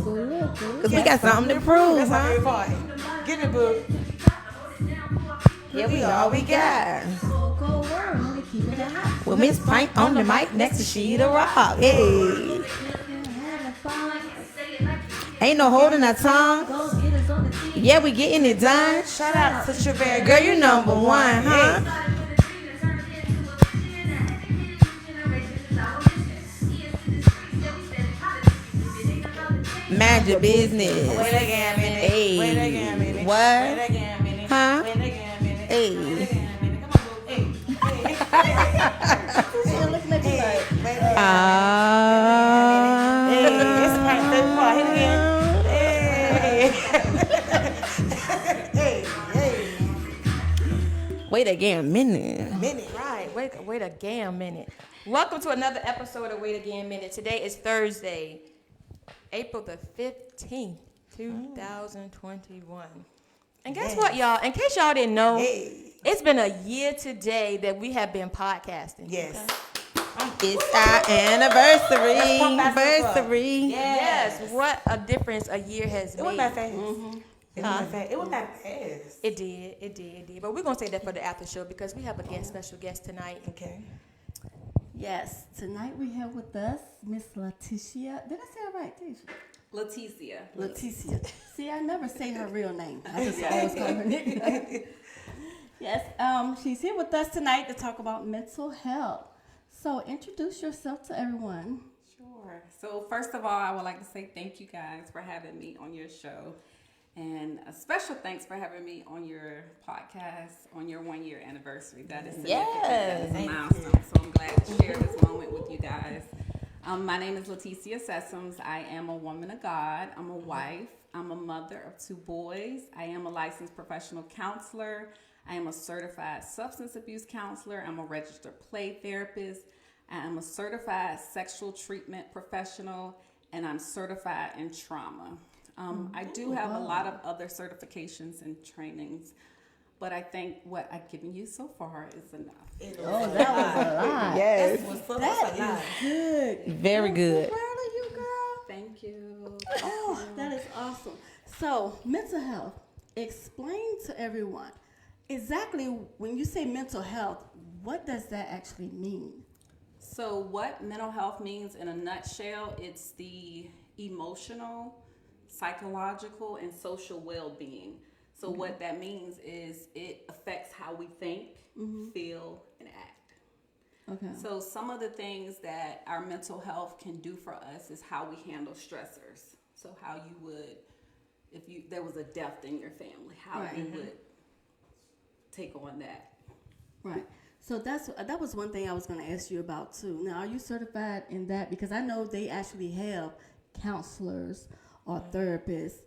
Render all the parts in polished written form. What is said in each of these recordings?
Because we got something to prove, That's my favorite huh? part. Get the book. Yeah, we all we got. Well, Miss Pint on the mic next to Sheeta Rock. Hey. Ain't no holding our tongue. Yeah, we getting it done. Shout out to Travere. Girl, you number one, huh? Mind your business. Wait again, minute. Hey. Wait again, minute. What? Wait again, minute. Huh? Wait again, minute. Hey. Wait again, minute. Come on, boo. Hey. She's looking at you like, Wait again. Hey, it's part of the third part. Hit again. Hey. Hey. Wait again, minute. Minute. Right, wait a damn minute. Welcome to another episode of Wait Again Minute. Today is Thursday, April the 15th, 2021. And guess what, y'all? In case y'all didn't know, it's been a year today that we have been podcasting. Yes. It's our anniversary. Yes, what a difference a year has It made. wasn't that fast. It wasn't that fast. It did. But we're going to save that for the after show because we have a special guest tonight. Okay. yes, tonight we have with us Miss Leticia. Did I say it right, Tisha? Leticia. See, I never say her real name. I just always call her nickname. Yes, she's here with us tonight to talk about mental health. So introduce yourself to everyone. Sure. So first of all, I would like to say thank you guys for having me on your show. And a special thanks for having me on your podcast on your 1 year anniversary. That is significant. That is a milestone. So I'm glad to share this moment with you guys. My name is Leticia Sessoms. I am a woman of God. I'm a wife. I'm a mother of 2 boys. I am a licensed professional counselor. I am a certified substance abuse counselor. I'm a registered play therapist. I am a certified sexual treatment professional, and I'm certified in trauma. I do have a lot of other certifications and trainings, but I think what I've given you so far is enough. That was a lot. Yes. That is good. Very good. I'm so proud of you, girl. Thank you. Oh, that is awesome. So, mental health. Explain to everyone exactly when you say mental health, what does that actually mean? So what mental health means in a nutshell, it's the emotional, psychological, and social well-being. So what that means is it affects how we think, feel, and act. Okay. So some of the things that our mental health can do for us is how we handle stressors. So how you would, if there was a death in your family, how you would take on that. Right. So that was one thing I was going to ask you about too. Now, are you certified in that? Because I know they actually have counselors or therapists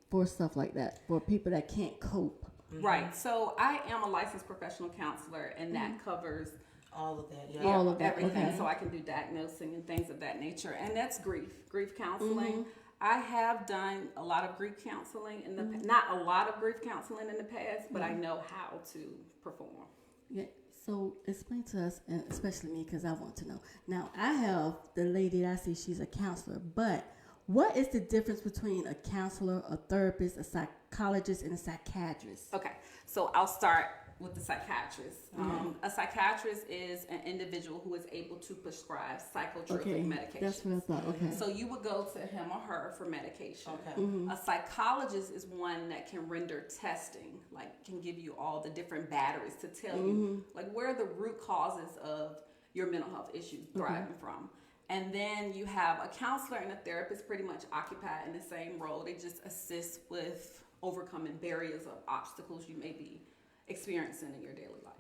for stuff like that, for people that can't cope. Right. So I am a licensed professional counselor, and that covers All of that. Yeah. All of that, everything. okay. So I can do diagnosing and things of that nature, and that's grief counseling. I have done a lot of grief counseling in the not a lot of grief counseling in the past, but I know how to perform. Yeah. So explain to us, and especially me, because I want to know. Now, I have the lady that I see, she's a counselor, but what is the difference between a counselor, a therapist, a psychologist, and a psychiatrist? Okay, so I'll start with the psychiatrist. A psychiatrist is an individual who is able to prescribe psychotropic medication. That's what I thought. Okay. So you would go to him or her for medication. Okay. A psychologist is one that can render testing, like can give you all the different batteries to tell you like where the root causes of your mental health issues deriving from. And then you have a counselor and a therapist pretty much occupied in the same role. They just assist with overcoming barriers or obstacles you may be experiencing in your daily life.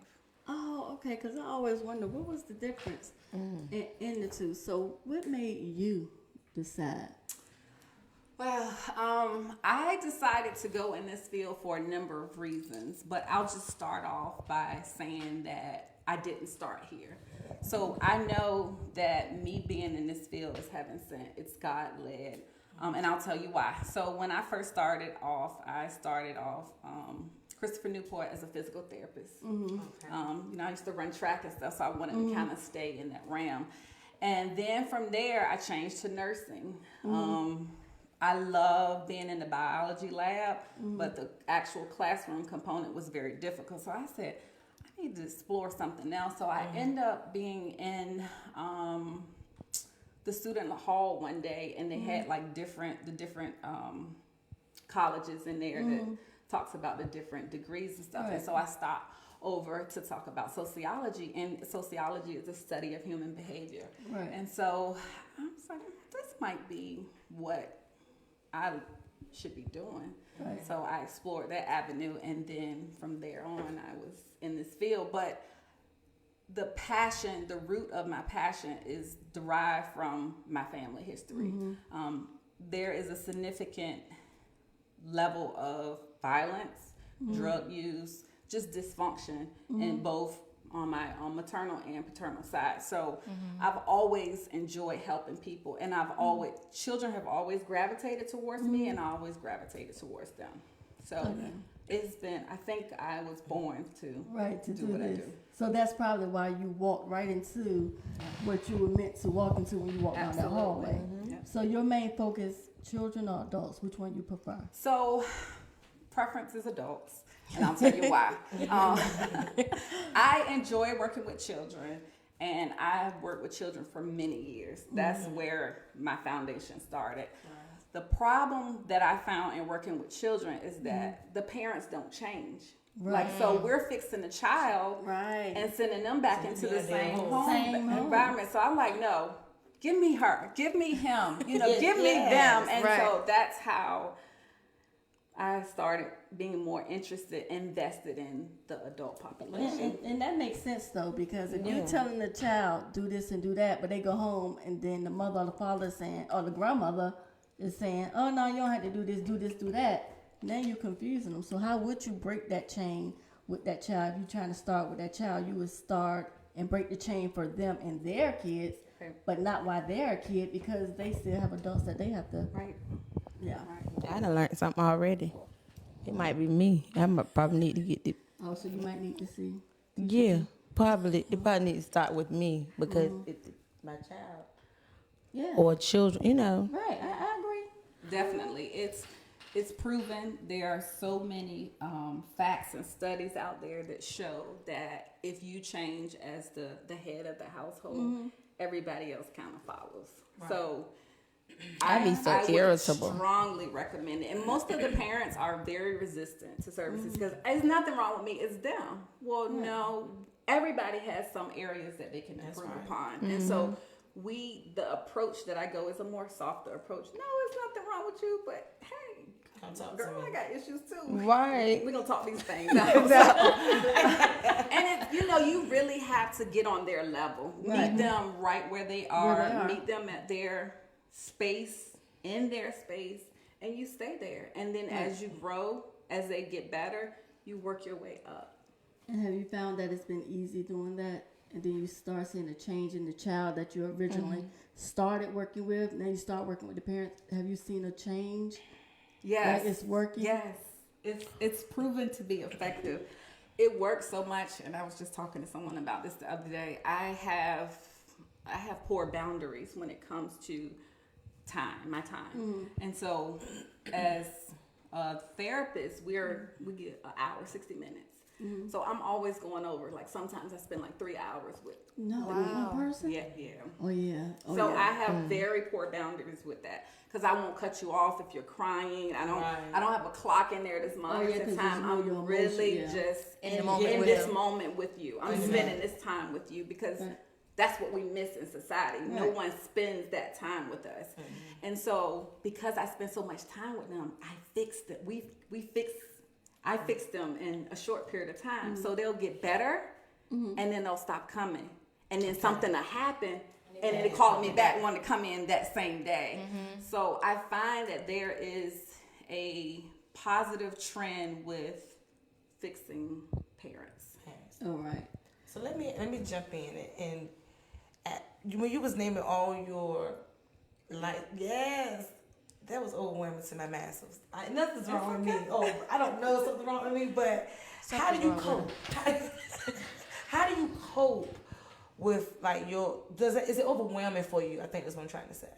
Oh, okay, because I always wonder what was the difference in the two. So what made you decide? Well, I decided to go in this field for a number of reasons, but I'll just start off by saying that I didn't start here. So I know that me being in this field is heaven sent. It's God-led. And I'll tell you why. So when I first started off, Christopher Newport as a physical therapist. I used to run track and stuff, so I wanted to kind of stay in that realm. And then from there, I changed to nursing. I love being in the biology lab, but the actual classroom component was very difficult. So I said, I need to explore something else. So I end up being in the student hall one day, and they had like the different colleges in there that talks about the different degrees and stuff. Right. And so I stopped over to talk about sociology, and sociology is the study of human behavior. Right. And so I was like, this might be what I should be doing. Right. So I explored that avenue, and then from there on I was in this field. But the passion, the root of my passion is derived from my family history. There is a significant level of violence, drug use, just dysfunction in both on my maternal and paternal side. So I've always enjoyed helping people, and children have always gravitated towards me, and I always gravitated towards them. So it's been, I think I was born to do what I do. So that's probably why you walked right into what you were meant to walk into when you walked down that hallway. Yep. So your main focus, children or adults? Which one you prefer? So preference is adults, and I'll tell you why. I enjoy working with children, and I've worked with children for many years. That's where my foundation started. The problem that I found in working with children is that the parents don't change. Right. Like, so we're fixing the child Right. and sending them back into the same home Same home. environment. So I'm like, no, give me her, give me him, give me Yes, them. And right. so that's how I started being more invested in the adult population. And that makes sense though, because if you're telling the child do this and do that, but they go home and then the mother or the father is saying, or the grandmother is saying, oh no, you don't have to do this, do that. Then you're confusing them. So how would you break that chain with that child? If you're trying to start with that child, you would start and break the chain for them and their kids, but not while they're a kid, because they still have adults that they have to. Right. Yeah. Right. I done learned something already. It might be me. I might probably need to get the. Oh, so you might need to see. Yeah, probably. It probably need to start with me because it's my child Yeah. or children. You know. Right. I agree. Definitely. It's proven. There are so many facts and studies out there that show that if you change as the head of the household, everybody else kind of follows. Right. So I be so I irritable. would strongly recommend it. And most of the parents are very resistant to services because there's nothing wrong with me. It's them. Well, no, everybody has some areas that they can improve upon. And so the approach that I go is a more softer approach. No, it's nothing wrong with you, but hey, girl, I got issues too. Right. We're going to talk these things out. And you really have to get on their level. Right. Meet them right where they are. Meet them at their space, in their space, and you stay there. And then as you grow, as they get better, you work your way up. And have you found that it's been easy doing that? And then you start seeing a change in the child that you originally started working with, and then you start working with the parents. Have you seen a change? Yes. That it's working? Yes. It's proven to be effective. It works so much, and I was just talking to someone about this the other day. I have poor boundaries when it comes to my time. And so as a therapist, we get an hour, 60 minutes. So I'm always going over, like sometimes I spend like 3 hours with one person? Yeah. Oh, yeah. I have very poor boundaries with that. Because I won't cut you off if you're crying. I don't have a clock in there that's monitoring time. I'm really just in this moment with you. I'm spending this time with you because that's what we miss in society. No one spends that time with us. And so because I spend so much time with them, I fixed it. I fixed them in a short period of time. So they'll get better and then they'll stop coming. And then something will happen. And then they called me back, wanted to come in that same day. So I find that there is a positive trend with fixing parents. All right. So let me jump in and when you was naming all your that was overwhelming to my massive. Nothing's wrong with me. Oh, I don't know something wrong with me, but how do you cope? How do you cope with like is it overwhelming for you? I think that's what I'm trying to say.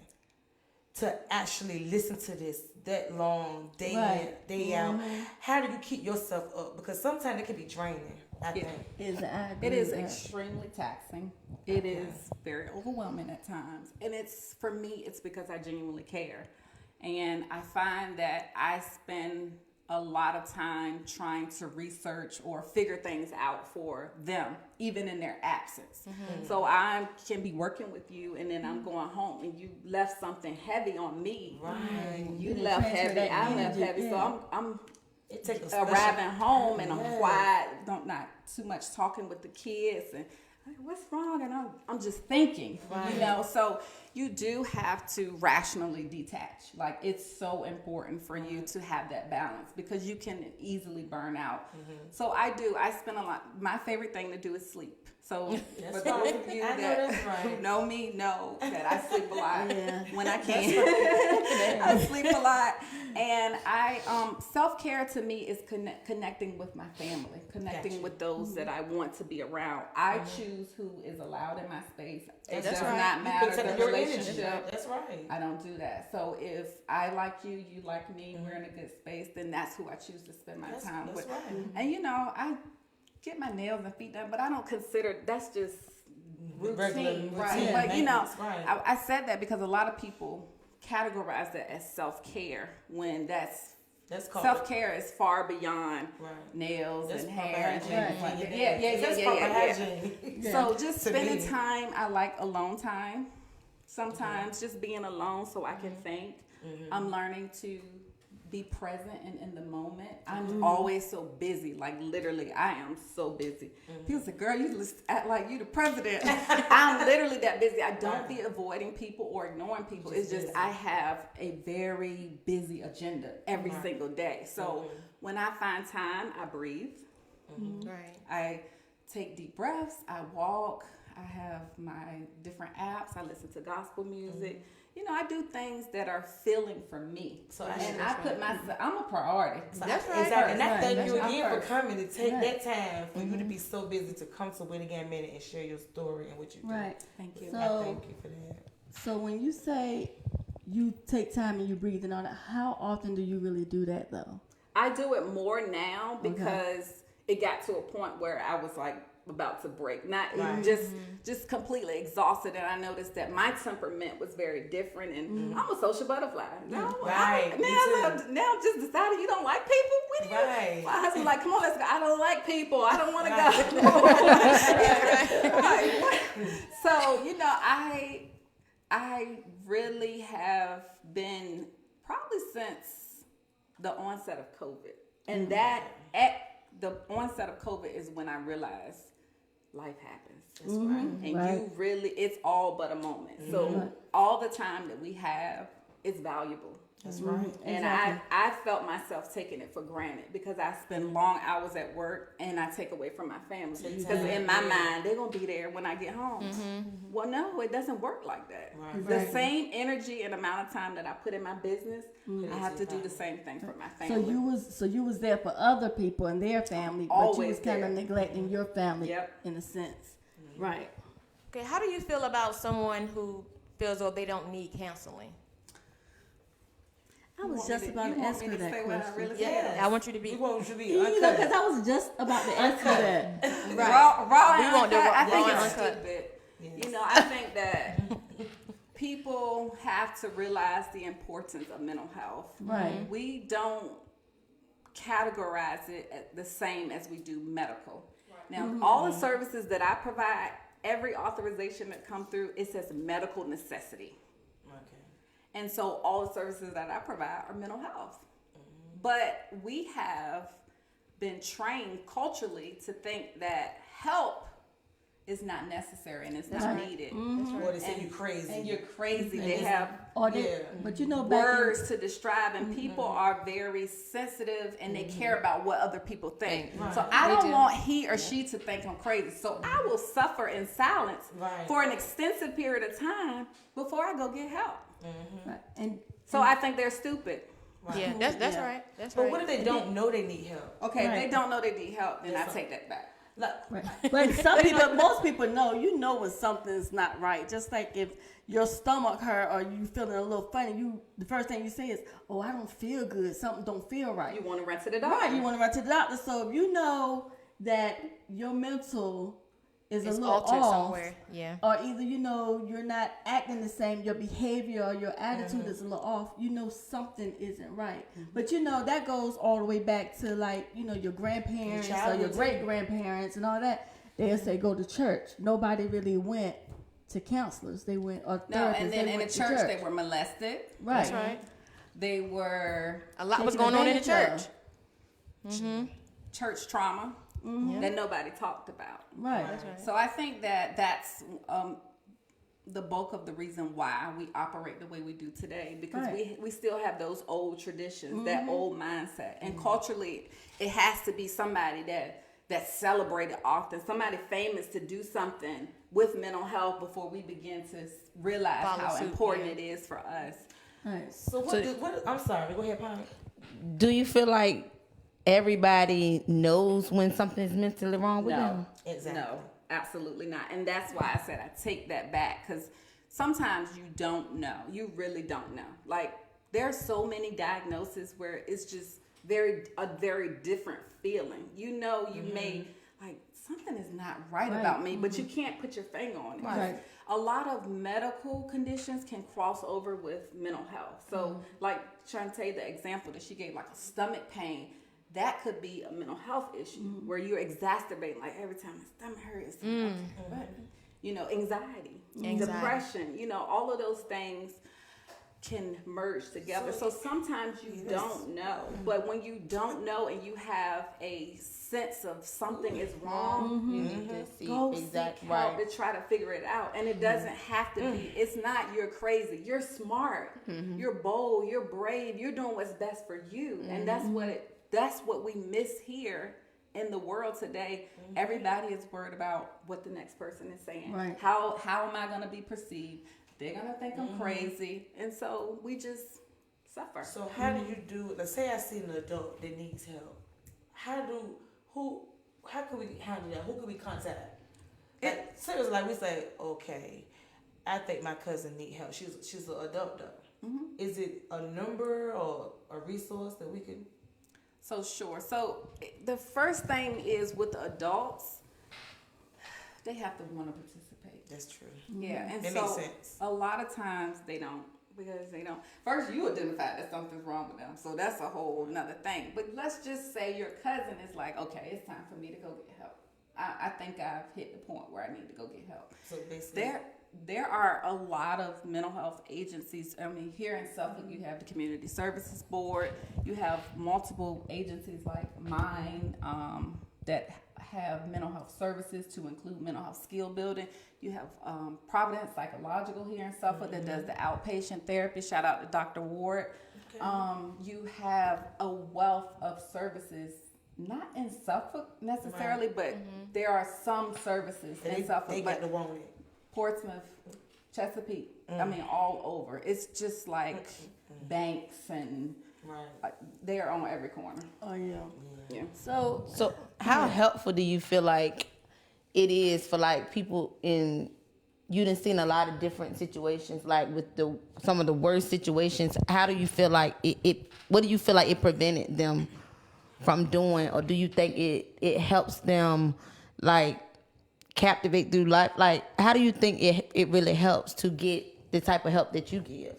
to actually listen to this that long, day in, day out? How do you keep yourself up? Because sometimes it can be draining, I think. It is extremely taxing. It is very overwhelming at times. And for me, it's because I genuinely care. And I find that I spend a lot of time trying to research or figure things out for them, even in their absence. So I can be working with you, and then I'm going home, and you left something heavy on me. Right. You left heavy, I left heavy. So I'm arriving home, and I'm quiet, not too much talking with the kids, and like, what's wrong? And I'm just thinking, you know. So you do have to rationally detach. Like, it's so important for you to have that balance, because you can easily burn out. So I spend a lot. My favorite thing to do is sleep. So for those of you that know me, know that I sleep a lot when I can. I sleep a lot, and I self-care to me is connecting with my family, connecting with those that I want to be around. I choose who is allowed in my space. It does not matter the relationship. That's right. I don't do that. So if I like you, you like me, we're in a good space, then that's who I choose to spend my time with. Right. And you know, I get my nails and feet done, but I don't consider that's just routine, right? Like, you know, I said that because a lot of people categorize that as self-care, when that's self-care is far beyond nails and hair and things like that. Yeah. So just spending time. I like alone time. Sometimes just being alone so I can think. I'm learning to be present and in the moment. I'm always so busy. Like, literally, I am so busy. People say, girl, you just act like you the president. I'm literally that busy. I don't be avoiding people or ignoring people. It's just I have a very busy agenda every single day. So when I find time, I breathe. I take deep breaths. I walk. I have my different apps. I listen to gospel music. You know, I do things that are filling for me. So I put myself, I'm a priority. So that's right. Exactly. And I thank you again for coming to take that time for you to be so busy to come to A Gam Minute and share your story and what you do. Right. Thank you. So, I thank you for that. So when you say you take time and you breathe and all that, how often do you really do that though? I do it more now because it got to a point where I was like, about to break, not just completely exhausted, and I noticed that my temperament was very different, and I'm a social butterfly. Now I'm just deciding you don't like people. My husband's like, come on, let's go. I don't like people. I don't want to go. So you know, I really have been probably since the onset of COVID, and that at the onset of COVID is when I realized life happens. That's right. And you really, it's all but a moment. So all the time that we have is valuable. That's right. And I felt myself taking it for granted because I spend long hours at work and I take away from my family. Because in my mind, they're going to be there when I get home. Well, no, it doesn't work like that. The same energy and amount of time that I put in my business, I have to do the same thing for my family. So you was there for other people and their family, but you was kind of neglecting your family in a sense. Right. Okay, how do you feel about someone who feels though they don't need counseling? I was just about to ask her that question. I want you to be. We want you to be you know, because I was just about to ask her that. Raw we want the raw. I think it's stupid. You know, I think that people have to realize the importance of mental health. Right. We don't categorize it the same as we do medical. Now, all the services that I provide, every authorization that come through, it says medical necessity. And so all the services that I provide are mental health. But we have been trained culturally to think that help is not necessary and it's not needed. Or they say you're crazy. And you're crazy. They have but you know, words to describe, and people are very sensitive and they care about what other people think. So I don't want he or she to think I'm crazy. So I will suffer in silence for an extensive period of time before I go get help. And so I think they're stupid. Yeah, that's right. That's but right. what if they don't know they need help? Okay, if they don't know they need help, then I take that back. Right. But some people, most people know, when something's not right. Just like if your stomach hurt or you feeling a little funny, the first thing you say is, "Oh, I don't feel good. Something don't feel right." You want to run to the doctor. Right. You want to run to the doctor. So if you know that your mental is It's a little altered off, somewhere. Yeah. or either you're not acting the same, your behavior or your attitude is a little off, something isn't right. But that goes all the way back to your grandparents or your great grandparents and all that. They'll say go to church. Nobody really went to counselors. They went or therapists. No, and then in the church they were molested. Right. That's right. They were A lot was going on in the church. Church trauma that nobody talked about. Right. That's right. So I think that's the bulk of the reason why we operate the way we do today, because we still have those old traditions, that old mindset, and culturally it has to be somebody that's celebrated often, somebody famous to do something with mental health before we begin to realize how important it is for us. Right. So what? I'm sorry. Go ahead, Pam. Do you feel like everybody knows when something's mentally wrong with them? Exactly. No, absolutely not. And that's why I said I take that back, because sometimes you don't know. You really don't know. Like, there's so many diagnoses where it's just a very different feeling. You may, like, something is not right about me, but you can't put your finger on it. Right. A lot of medical conditions can cross over with mental health. So, like Shantae, the example that she gave, like a stomach pain, that could be a mental health issue where you're exacerbating, like every time my stomach hurts, anxiety, depression, all of those things can merge together. So sometimes you don't know, but when you don't know and you have a sense of something is wrong, You need to see go seek help to try to figure it out. And it doesn't have to be, it's not you're crazy, you're smart, you're bold, you're brave, you're doing what's best for you. And that's what we miss here in the world today. Everybody is worried about what the next person is saying. Right. How am I going to be perceived? They're going to think I'm crazy. And so we just suffer. So how do you do? Let's say I see an adult that needs help. How can we handle that? Who can we contact? Seriously, like we say, okay, I think my cousin need help. She's an adult though. Is it a number or a resource that we can? So sure. So the first thing is with the adults, they have to want to participate. That's true. Yeah, and That so makes sense. a lot of times they don't, because they don't. First, you identify that something's wrong with them, so that's a whole another thing. But let's just say your cousin is like, okay, it's time for me to go get help. I think I've hit the point where I need to go get help. So basically, there are a lot of mental health agencies. I mean, here in Suffolk, you have the Community Services Board. You have multiple agencies like mine that have mental health services to include mental health skill building. You have Providence Psychological here in Suffolk that does the outpatient therapy. Shout out to Dr. Ward. Okay. You have a wealth of services, not in Suffolk necessarily, but there are some services in Suffolk. They got the one with Portsmouth, Chesapeake, I mean, all over. It's just like banks and they are on every corner. Oh, yeah. So how helpful do you feel like it is for like people you done seen a lot of different situations, like with some of the worst situations. How do you feel like what do you feel like it prevented them from doing, or do you think it helps them like captivate through life? Like, how do you think it really helps to get the type of help that you give?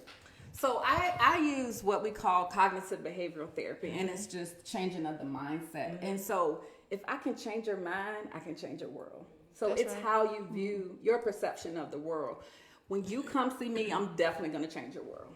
So I use what we call cognitive behavioral therapy, and it's just changing of the mindset. And so if I can change your mind, I can change your world. So it's how you view your perception of the world. When you come see me, I'm definitely going to change your world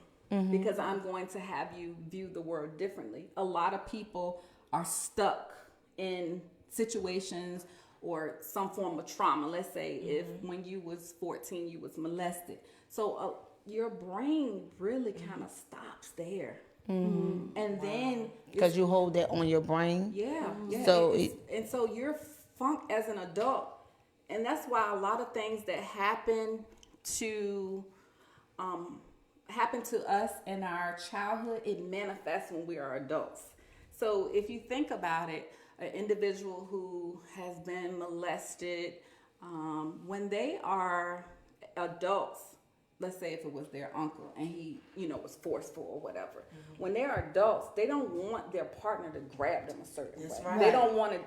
because I'm going to have you view the world differently. A lot of people are stuck in situations or some form of trauma. Let's say if when you was 14, you was molested. So your brain really kind of stops there. And then because you hold that on your brain. Yeah. So and so you're funked as an adult, and that's why a lot of things that happen to us in our childhood, it manifests when we are adults. So if you think about it, an individual who has been molested, when they are adults, let's say if it was their uncle and he, was forceful or whatever. When they're adults, they don't want their partner to grab them a certain way. Right. They don't want to,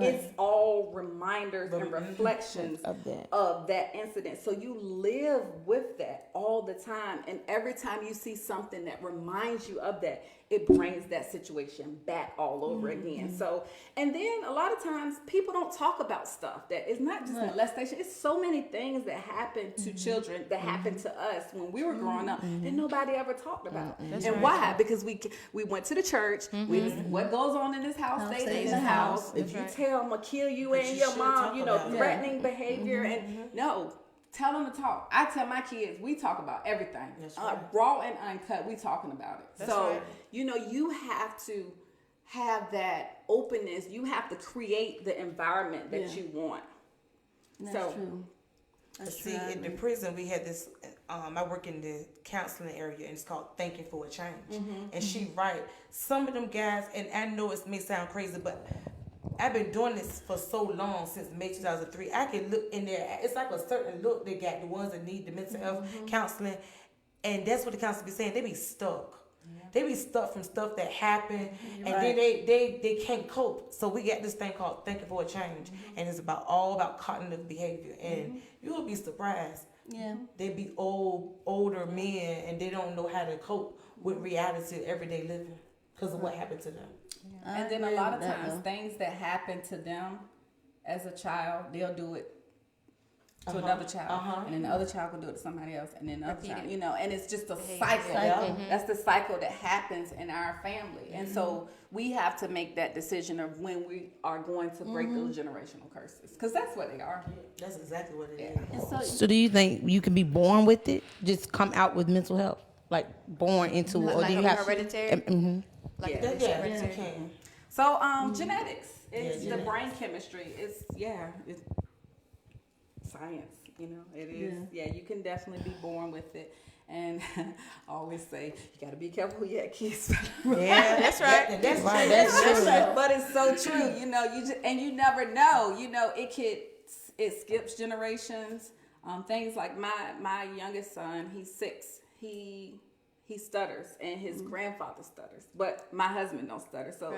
it's all reminders and reflections of that incident. So you live with that all the time. And every time you see something that reminds you of that, it brings that situation back all over again. So, and then a lot of times people don't talk about stuff that is not just molestation. It's so many things that happen to children that happened to us when we were growing up that nobody ever talked about. And why? Because we went to the church. What goes on in this house stays in the house. If you tell them, I'll kill you and your mom, threatening behavior. And no. Tell them to talk. I tell my kids, we talk about everything. Raw and uncut, we talking about it. You have to have that openness. You have to create the environment that you want. That's true. See, in the prison, we had this, I work in the counseling area, and it's called Thanking for a Change. And she right, some of them guys, and I know it may sound crazy, but I've been doing this for so long, since May 2003. I can look in there. It's like a certain look they got, the ones that need the mental health counseling. And that's what the counselor be saying. They be stuck. Yeah. They be stuck from stuff that happened. And then they can't cope. So we got this thing called Thinking for a Change. And it's all about cognitive behavior. And you'll be surprised. Yeah. They be older men, and they don't know how to cope with reality of everyday living because of what happened to them. Yeah. And then a lot of times, things that happen to them as a child, they'll do it to another child, and then the other child will do it to somebody else, and then the other child, and it's just a cycle. That's the cycle that happens in our family. And so we have to make that decision of when we are going to break those generational curses, because that's what they are. That's exactly what it is. So do you think you can be born with it? Just come out with mental health? Like born into it? Or do you have hereditary? You can. So genetics. It's the brain chemistry. It's science. It is. Yeah, you can definitely be born with it. And I always say you got to be careful who you have kids. Yeah, that's right. That's right. That's true. But it's so true. You never know. It skips generations. Things like my youngest son, he's 6. He stutters, and his grandfather stutters, but my husband don't stutter. So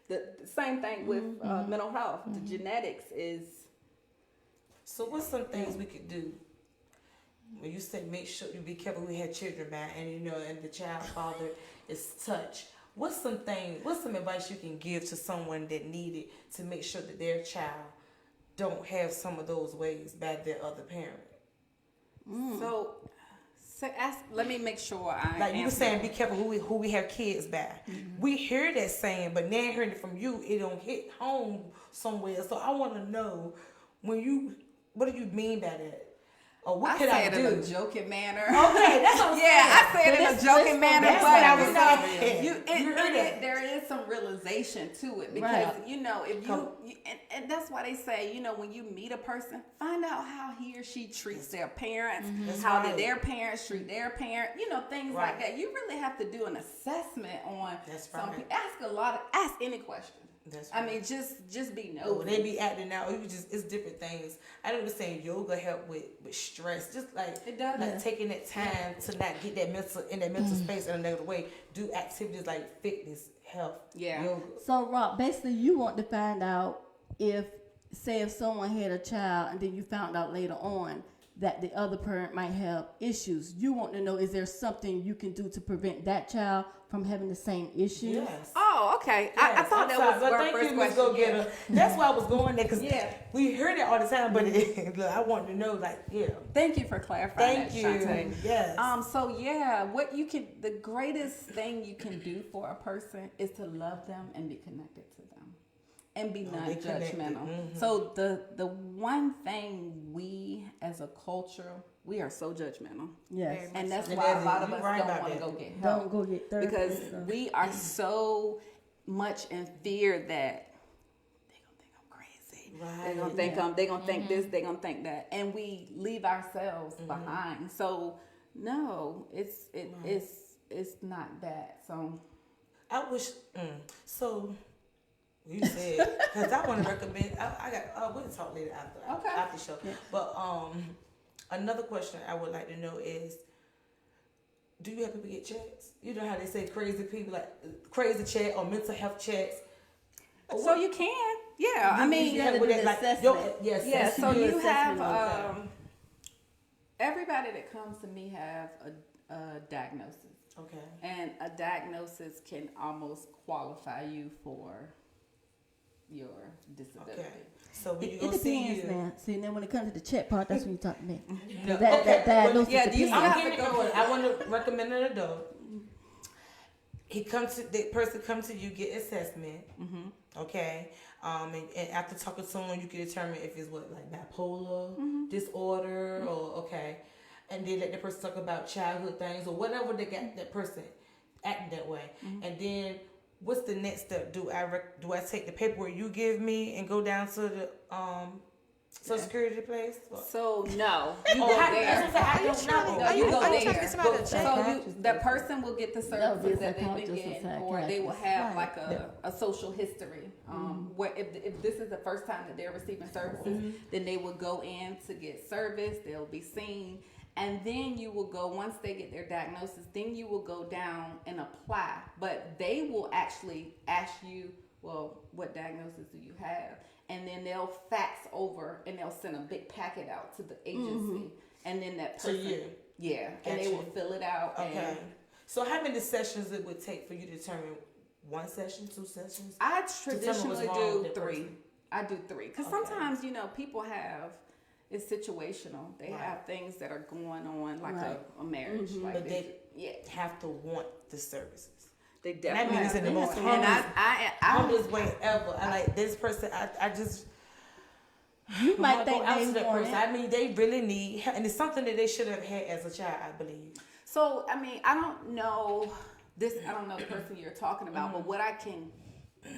the same thing with mental health. The genetics is. So what's some things we could do? When you say make sure you be careful we have children by, and and the child father is touched. What's some advice you can give to someone that needed to make sure that their child don't have some of those ways by their other parent? So let me make sure I. Like you were saying, be careful who we have kids by. We hear that saying, but now hearing it from you, it don't hit home somewhere. So I want to know what do you mean by that? Or what could I do? I say it in a joking manner. Okay, that's what I'm saying. I say it in a joking manner, that's but what I was saying. There is some realization to it, because if you and that's why they say when you meet a person, find out how he or she treats their parents, how did their parents treat their parent, things like that. You really have to do an assessment on something. Ask any question. That's right. I mean, just be nosy. They be acting out. It's different things. I don't understand yoga help with stress. Just like it does. Like taking that time to not get that mental space in a negative way. Do activities like fitness, health, yoga. So Rob, basically, you want to find out if someone had a child and then you found out later on that the other parent might have issues. You want to know, is there something you can do to prevent that child from having the same issues? Yes. Oh, okay. Yes. I thought that was our first question. That's why I was going there, because we hear that all the time, but I wanted to know, Thank you for clarifying. Thank you. Shantae. Yes. The greatest thing you can do for a person is to love them and be connected to them. And be non-judgmental. So the one thing we as a culture, we are so judgmental. Yes. And that's why a lot of us don't want to go get help. Don't go get therapy. Because we are so much in fear that they're going to think I'm crazy. Right. They're going to think this, they're going to think that. And we leave ourselves behind. So no, it's not that. So I wish so You said, because I want to recommend, we'll talk later after the show. Yeah. But another question I would like to know is, do you have people get checks? You know how they say crazy people, like crazy check or mental health checks? So you can, yeah. I mean, you have to do the assessment. Yeah, so you have, everybody that comes to me have a diagnosis. Okay. And a diagnosis can almost qualify you for your disability. Okay. So when you it go depends, see you, man. See, then when it comes to the check part, that's when you talk to me. No. That diagnosis depends. I want to recommend an adult. The person comes to you, get assessment. Mm-hmm. Okay. And after talking to someone, you can determine if it's like bipolar disorder or okay. And then let the person talk about childhood things or whatever they got that person acting that way. Mm-hmm. And then what's the next step? Do I take the paperwork you give me and go down to the Social Security place? So no, you go there. You go there. So that person will get the services that they've been getting, or they will have like a social history. Where if this is the first time that they're receiving services, then they will go in to get service. They'll be seen. And then you will go, once they get their diagnosis, then you will go down and apply. But they will actually ask you, well, what diagnosis do you have? And then they'll fax over and they'll send a big packet out to the agency. And then that person, and they will fill it out. Okay. So how many sessions it would take for you to determine 1 session, 2 sessions? I traditionally do 3. I do 3. Because sometimes, people have... It's situational. They have things that are going on, like a marriage. Like but they have to want the services. They definitely. That means in the most humblest way ever. I like this person. I just. You might think out to that person. I mean, they really need, and it's something that they should have had as a child, I believe. So I mean, I don't know the person you're talking about, but what I can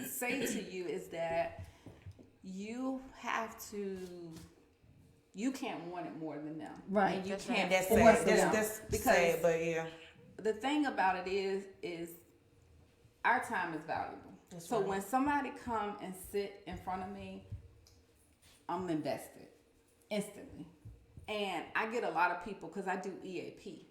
say to you is that you have to. You can't want it more than them. Right. And you can't force them. That's sad, but yeah. The thing about it is our time is valuable. That's right. When somebody come and sit in front of me, I'm invested instantly. And I get a lot of people, because I do EAP.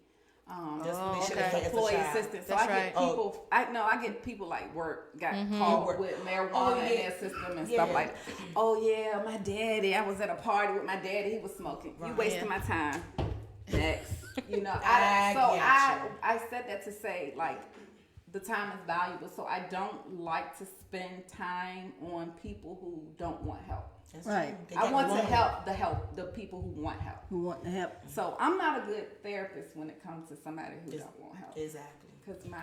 Employee assistance. So I get people. I get people like got called with marijuana in their system and stuff like. Oh yeah, my daddy. I was at a party with my daddy. He was smoking. You wasting my time. Next, I said that to say like the time is valuable. So I don't like to spend time on people who don't want help. That's right. I want to help the people who want help. Who want to help. So I'm not a good therapist when it comes to somebody who don't want help. Exactly.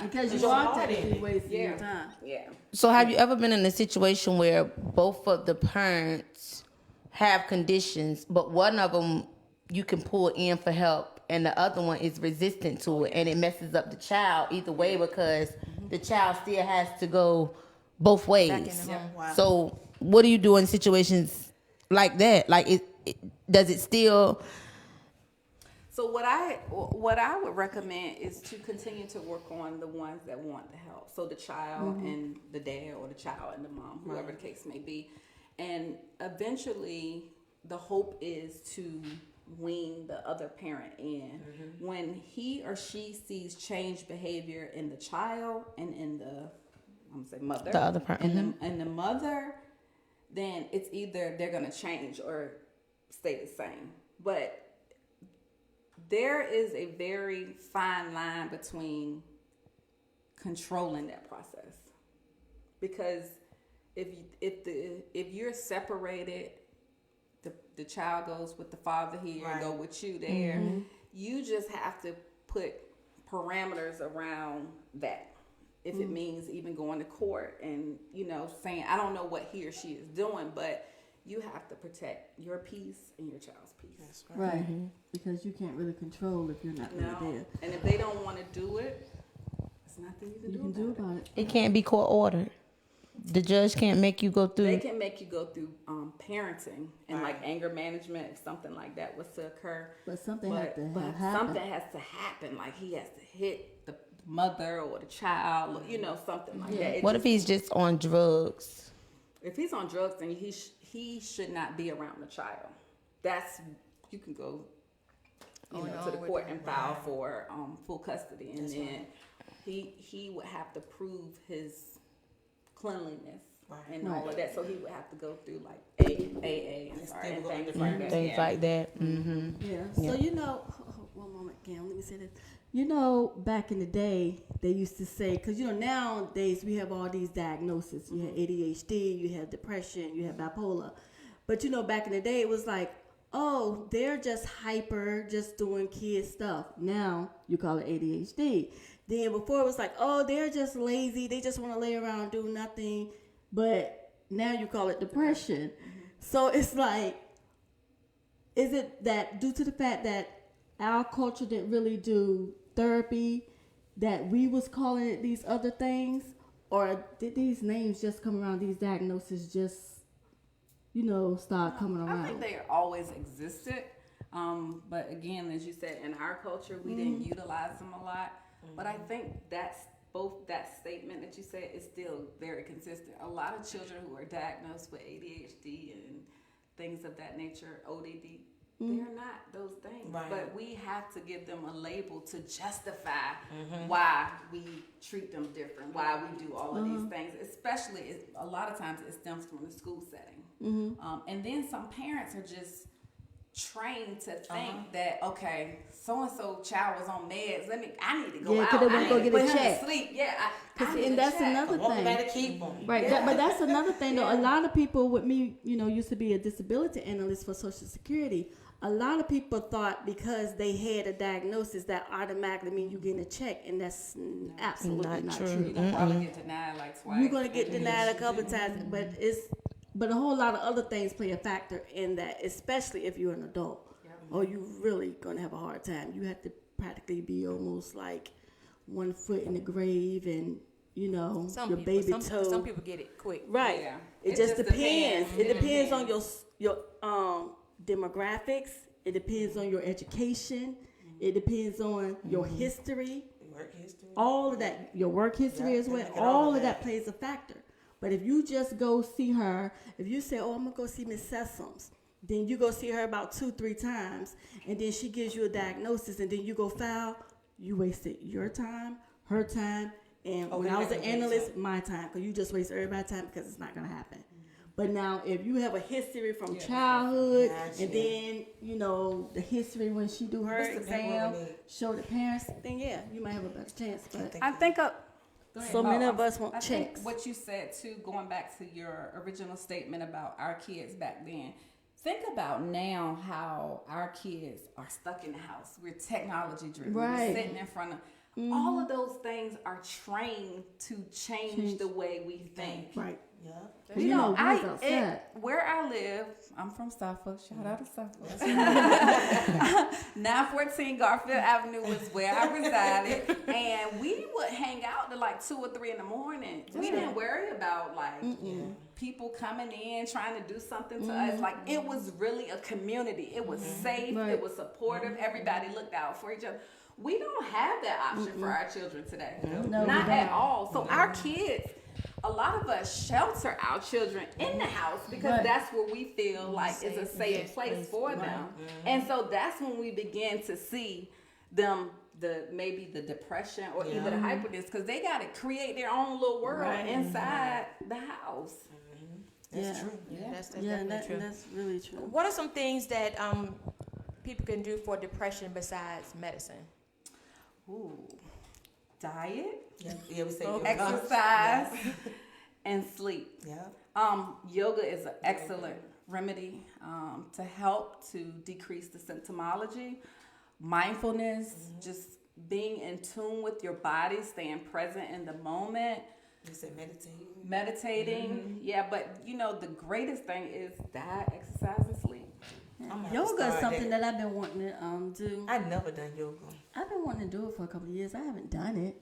Because you are technically wasting your time. Yeah. So have you ever been in a situation where both of the parents have conditions, but one of them you can pull in for help and the other one is resistant to it, and it messes up the child either way because the child still has to go both ways. Wow. So what do you do in situations like that? Like, does it still? So what I would recommend is to continue to work on the ones that want the help. So the child and the dad, or the child and the mom, whoever the case may be. And eventually the hope is to wean the other parent in. When he or she sees changed behavior in the child and in the mother. The other parent. And the mother, then it's either they're going to change or stay the same. But there is a very fine line between controlling that process, because if you're separated, the child goes with the father here, and go with you there. You just have to put parameters around that. If it means even going to court and saying, I don't know what he or she is doing, but you have to protect your peace and your child's peace. That's right. Because you can't really control if you're not really there. And if they don't want to do it, there's nothing you can do about it. It can't be court ordered. The judge can't make you go through. They can make you go through parenting and like anger management if something like that was to occur. But something has to happen. Something has to happen. Like he has to hit the mother or the child, or, something like that. What if he's just on drugs? if he's on drugs, then he should not be around the child. You can go to the court and file for full custody, and then he would have to prove his cleanliness and all of that. So he would have to go through like AA and things like that. Things like that. Mm-hmm. Yeah. So one moment, Cam. Let me say this. Back in the day, they used to say, because nowadays we have all these diagnoses. You have ADHD, you have depression, you have bipolar. But back in the day, it was like, oh, they're just hyper, just doing kid stuff. Now you call it ADHD. Then before it was like, oh, they're just lazy. They just want to lay around and do nothing. But now you call it depression. Mm-hmm. So it's like, is it that due to the fact that our culture didn't really do therapy, that we was calling it these other things? Or did these names just come around, these diagnoses just, start coming around? I think they always existed. But again, as you said, in our culture, we didn't utilize them a lot. Mm-hmm. But I think that statement that you said is still very consistent. A lot of children who are diagnosed with ADHD and things of that nature, ODD, they're not those things. Right. But we have to give them a label to justify why we treat them different, why we do all of these things. Especially, a lot of times it stems from the school setting. Mm-hmm. And then some parents are just trained to think that, okay, so-and-so child was on meds. I need to go out. Yeah, because they want to go get a check. Sleep. Yeah, and that's another thing. Better keep them. Right, yeah. But that's another thing, though. A lot of people with me, used to be a disability analyst for Social Security. A lot of people thought because they had a diagnosis that automatically means you getting a check, and that's absolutely not true. You're going to probably get denied like twice. You're going to get denied a couple of times, but a whole lot of other things play a factor in that, especially if you're an adult, or you're really going to have a hard time. You have to practically be almost like 1 foot in the grave, and your baby toe. Some people get it quick. Right. Yeah. It just depends. It depends on your demographics. It depends on your education. It depends on your history. Work history. All of that. Your work history as well. All of that plays a factor. But if you just go see her, if you say, oh, I'm going to go see Miss Sessoms, then you go see her about 2-3 times, and then she gives you a diagnosis, and then you go file, you wasted your time, her time, and when I was an analyst, my time, because you just waste everybody's time because it's not going to happen. But now, if you have a history from childhood, and then, the history when she do her exam, show the parents, then you might have a better chance. But I think so many of us want checks. Think what you said too, going back to your original statement about our kids back then. Think about now how our kids are stuck in the house. We're technology driven. Right. We're sitting in front of all of those things are trained to change the way we think. Right. Yeah. Where I live, I'm from Suffolk. Shout out to Suffolk. 914 Garfield Avenue was where I resided, and we would hang out to like 2 or 3 in the morning. We didn't worry about people coming in trying to do something to us. Like, it was really a community. It was safe. Right. It was supportive. Everybody looked out for each other. We don't have that option for our children today. No, not at all. So our kids, a lot of us shelter our children in the house because that's where we feel like it's a safe place for them. And so that's when we begin to see them, maybe the depression or either the hyperness, because they got to create their own little world inside the house. That's true. Yeah, that's definitely true. That's really true. What are some things that people can do for depression besides medicine? Ooh, diet, we say exercise, and sleep. Yoga is an excellent remedy to help to decrease the symptomology. Mindfulness, just being in tune with your body, staying present in the moment. You said meditating. Yeah, but the greatest thing is diet, exercise, and sleep. Yoga is something that I've been wanting to do. I've never done yoga. I've been wanting to do it for a couple of years. I haven't done it.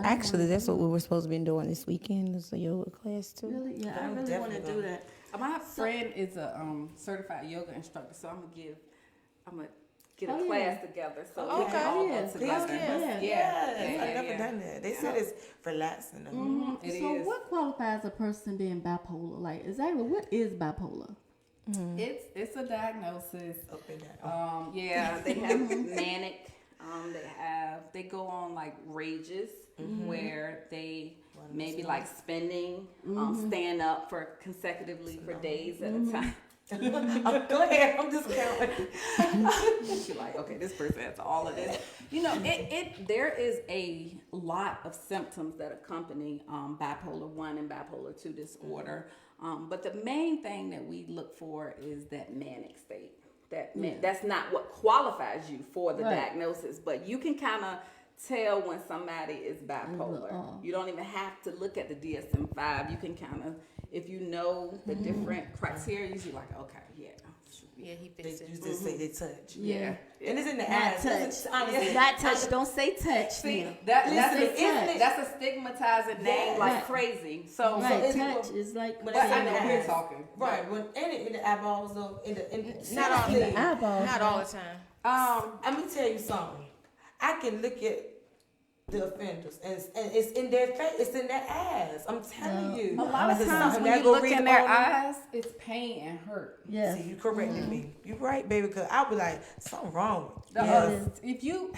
Actually, that's what we were supposed to be doing this weekend. It's a yoga class too. Really? Yeah, I really want to do that. My friend is a certified yoga instructor, so I'm gonna get a class together so we Okay. can all Yeah. go together. Yes. I've never done that. They said it's relaxing. It So is. what qualifies a person being bipolar? Like exactly what is bipolar? It's a diagnosis. Up and down. They have manic. They go on like rages where they maybe like spending, stand up for consecutively for days at a time. Go ahead. I'm just counting. She's like, okay, this person has all of this. You know, there is a lot of symptoms that accompany bipolar 1 and bipolar 2 disorder. But the main thing that we look for is that manic state. That's not what qualifies you for the diagnosis, but you can kind of tell when somebody is bipolar. You don't even have to look at the DSM-5. You can kind of, if you know the different criteria, you're like, okay, he fits it. You just say they touch. Yeah. And it's in the Not eyes. touch. Not touch. Don't say touch. See, That's that's a stigmatizing name like crazy. So touch is like. But I know we're talking. Right. When in the eyeballs though, Not all the eyeballs. Not all the time. Let me tell you something. I can look at the offenders and it's in their face, it's in their eyes. I'm telling you. A lot of times when you look in their eyes, it's pain and hurt. Yes. See, you corrected me. You right, baby, because I'll be like, something wrong. If you,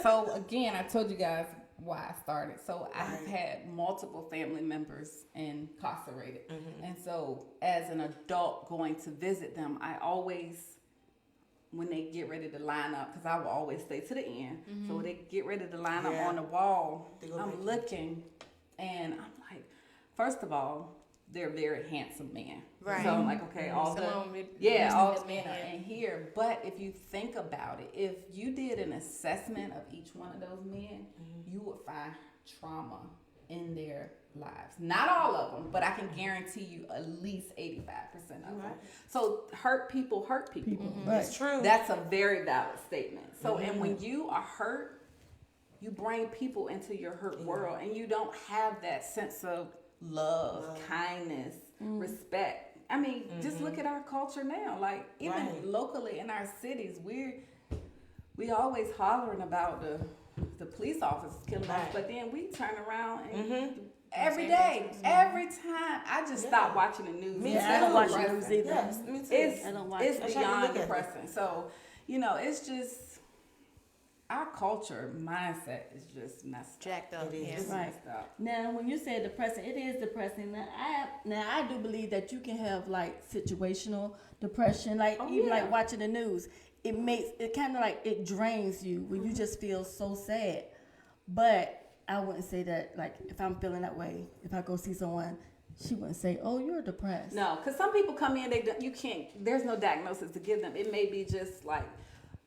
so again, I told you guys why I started. So I've had multiple family members incarcerated. And so as an adult going to visit them, I always, when they get ready to line up, because I will always stay to the end. So when they get ready to line up on the wall, I'm looking and I'm like, first of all, they're very handsome men. Right. So I'm like, okay, all the men are in here. But if you think about it, if you did an assessment of each one of those men, you would find trauma in their lives. Not all of them, but I can guarantee you at least 85% of them. So hurt people hurt people. That's true. That's a very valid statement. So and when you are hurt, you bring people into your hurt world and you don't have that sense of love, kindness, respect. I mean, just look at our culture now. Like even locally in our cities, we always hollering about the police officers killing us, but then we turn around and every day, every time, I just stop watching the news. I don't watch the news either. Yes, me too. It's beyond depressing. So, you know, it's just our culture mindset is just messed Jacked up. It's messed up. Now, when you say depressing, it is depressing. Now, I do believe that you can have like situational depression, like like watching the news. It kind of like it drains you when you just feel so sad. But I wouldn't say that like if I'm feeling that way, if I go see someone, she wouldn't say, "Oh, you're depressed." No, because some people come in, you can't. There's no diagnosis to give them. It may be just like,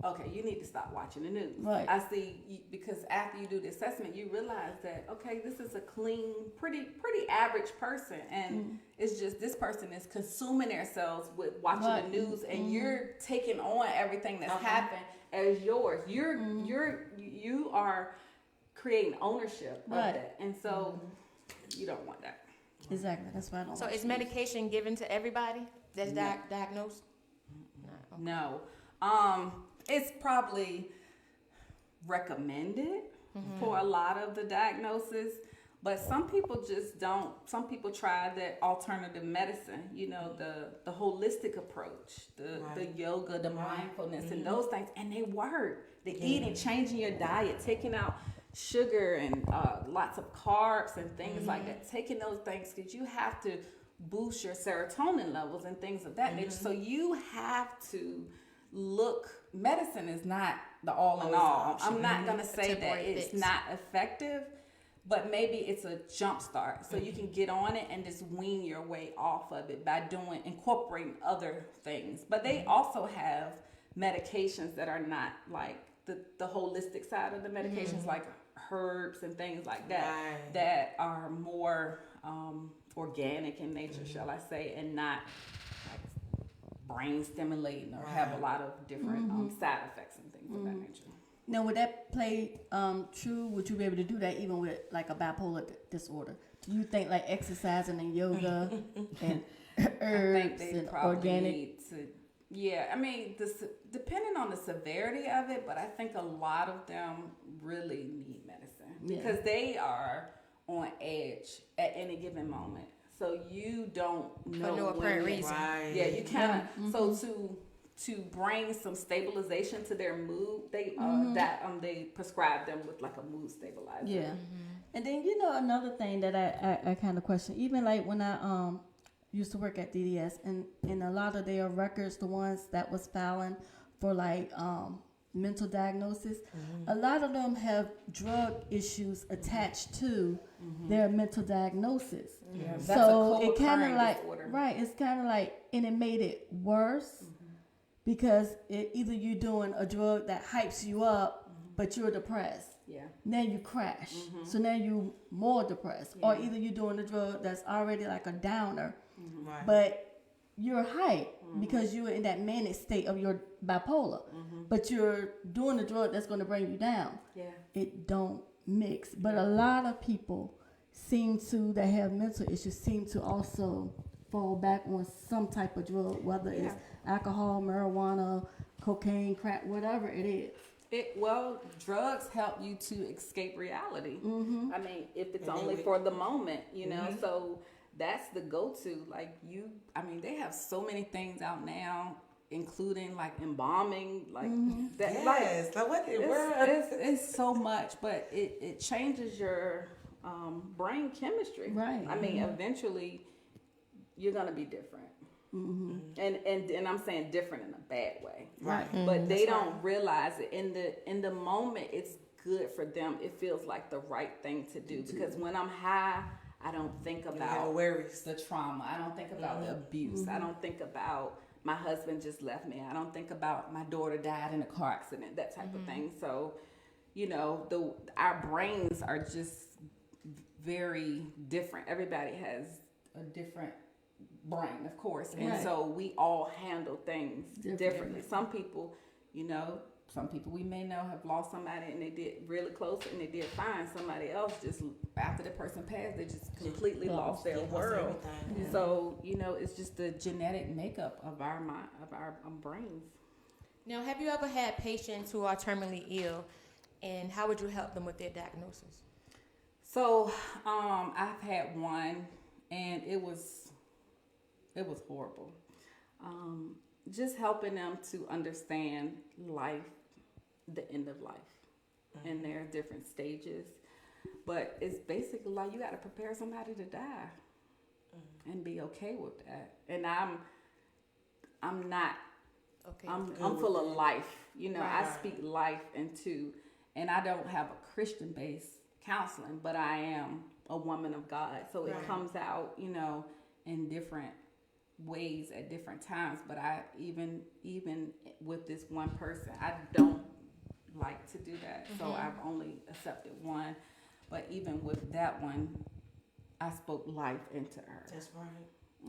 okay, you need to stop watching the news. Right. I see, because after you do the assessment, you realize that, okay, this is a clean, pretty average person. And it's just this person is consuming themselves with watching the news and you're taking on everything that's happened as yours. You are creating ownership of that. And so you don't want that. Exactly. That's why I don't. So is medication given to everybody that's diagnosed? No. It's probably recommended for a lot of the diagnosis, but some people just don't. Some people try that alternative medicine, you know, the holistic approach, the yoga, the mindfulness, and those things, and they work. The eating, changing your diet, taking out sugar and lots of carbs and things like that. Taking those things because you have to boost your serotonin levels and things of that nature. So you have to look. Medicine is not the all in all. I'm not going to say that it's not effective, but maybe it's a jump start. So you can get on it and just wean your way off of it by incorporating other things. But they also have medications that are not like the holistic side of the medications, like herbs and things like that, that are more organic in nature, shall I say, and not brain stimulating or have a lot of different side effects and things of that nature. Now, would that play true? Would you be able to do that even with like a bipolar disorder? Do you think like exercising and yoga and herbs I think they and probably organic? need to, Yeah, I mean, depending on the severity of it, but I think a lot of them really need medicine because they are on edge at any given moment. So you don't know for no apparent reason. Right. Yeah, you kind of so to bring some stabilization to their mood, they prescribe them with like a mood stabilizer. Yeah, and then another thing that I kind of question, even like when I used to work at DDS, and a lot of their records, the ones that was filing for like mental diagnosis, a lot of them have drug issues attached to their mental diagnosis. Yeah, so it kind of like disorder. Right, it's kind of like, and it made it worse because either you're doing a drug that hypes you up, but you're depressed. Yeah. Now you crash, so now you're more depressed, or either you're doing a drug that's already like a downer, but you're hyped because you're in that manic state of your bipolar, but you're doing a drug that's going to bring you down. Yeah. It don't mix. But a lot of people that have mental issues seem to also fall back on some type of drug, whether it's alcohol, marijuana, cocaine, crack, whatever it is. Drugs help you to escape reality. I mean, if it's only for the moment, so that's the go-to. Like they have so many things out now, including like embalming, like that. Yes, like what the world? It's so much, but it changes your brain chemistry. Right. I mean, eventually you're gonna be different. And I'm saying different in a bad way. Right. But they don't realize it in the moment. It's good for them. It feels like the right thing to do because when I'm high, I don't think about the trauma. I don't think about the abuse. I don't think about my husband just left me. I don't think about my daughter died in a car accident, that type of thing. So, our brains are just very different. Everybody has a different brain, of course, and so we all handle things differently. Some people we may know have lost somebody and they did really close and they did fine. Somebody else just after the person passed, they just completely lost their world. So it's just the genetic makeup of our mind, of our brains. Now, have you ever had patients who are terminally ill, and how would you help them with their diagnosis? So I've had one, and it was horrible. Just helping them to understand life, the end of life, and there are different stages. But it's basically like you got to prepare somebody to die and be okay with that. And I'm not. Okay. I'm full of life. I speak life into, and I don't have a Christian-based counseling, but I am a woman of God. So it comes out, in different ways at different times. But I even with this one person, I don't like to do that. So I've only accepted one. But even with that one, I spoke life into her. That's right.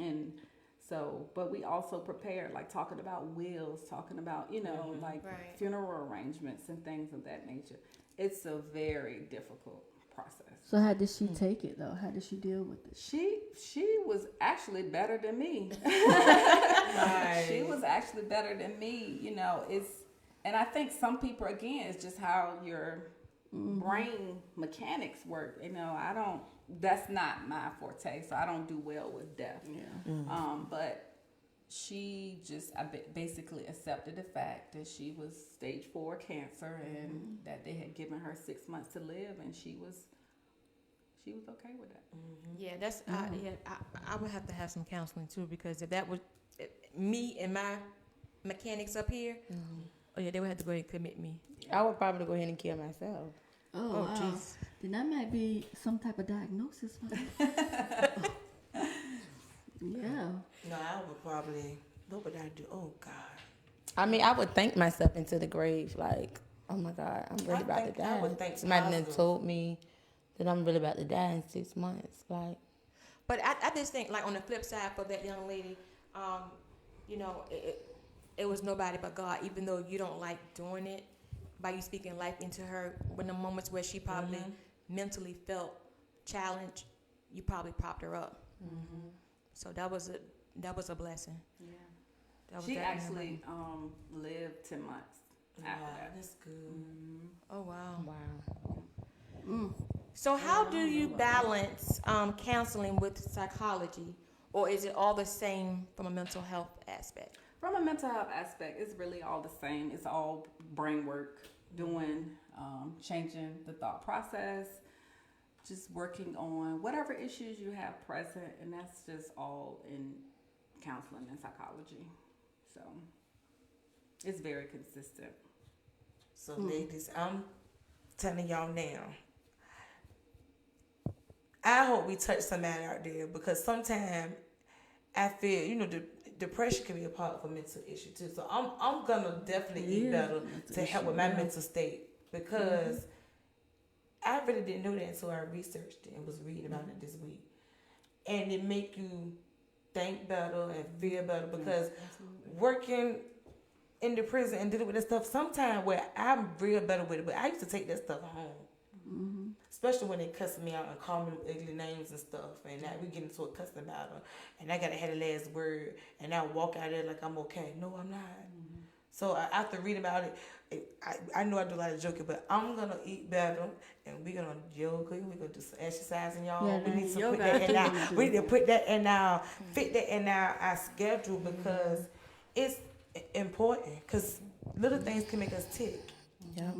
And so, but we also prepared, like talking about wills, talking about, funeral arrangements and things of that nature. It's a very difficult process. So how did she take it though? How did she deal with it? She was actually better than me. She was actually better than me. And I think some people, again, it's just how your brain mechanics work. That's not my forte, so I don't do well with death. Yeah. But she just basically accepted the fact that she was stage 4 cancer and that they had given her 6 months to live, and she was okay with that. Yeah, that's I would have to have some counseling too, because if that was me and my mechanics up here, they would have to go ahead and commit me. I would probably go ahead and kill myself. Oh, jeez. Then that might be some type of diagnosis for me. Yeah. No, I would probably. What would I do? Oh God. I mean, I would think myself into the grave, like, oh my God, I'm really about to die. I would think somebody done told me that I'm really about to die in 6 months, like. But I just think, like, on the flip side for that young lady, it was nobody but God, even though you don't like doing it, by you speaking life into her, when the moments where she probably mentally felt challenged, you probably propped her up. So that was a blessing. Yeah. She actually lived 10 months after that. That's good. Mm-hmm. Oh, wow. Wow. So how do you balance counseling with psychology, or is it all the same from a mental health aspect? From a mental health aspect, it's really all the same. It's all brain work, doing, changing the thought process, just working on whatever issues you have present, and that's just all in counseling and psychology. So it's very consistent. So ladies, I'm telling y'all now, I hope we touch somebody out there, because sometimes I feel, depression can be a part of a mental issue too. So I'm gonna definitely eat better to help with my mental state, because I really didn't know that until I researched it and was reading about it this week. And it make you think better and feel better, because working in the prison and dealing with this stuff, sometimes where I'm real better with it, but I used to take that stuff home. Especially when they cuss me out and call me ugly names and stuff, and now we get into a cussing battle, and I gotta have the last word, and I walk out there like I'm okay. No, I'm not. So after reading about it, I know I do a lot of joking, but I'm gonna eat better, and we're gonna yoga, we're gonna do some exercising, y'all. Yeah, we need to yoga. put that in our, we need to put that in our, fit that in our schedule, because it's important, because little things can make us tick. Yeah.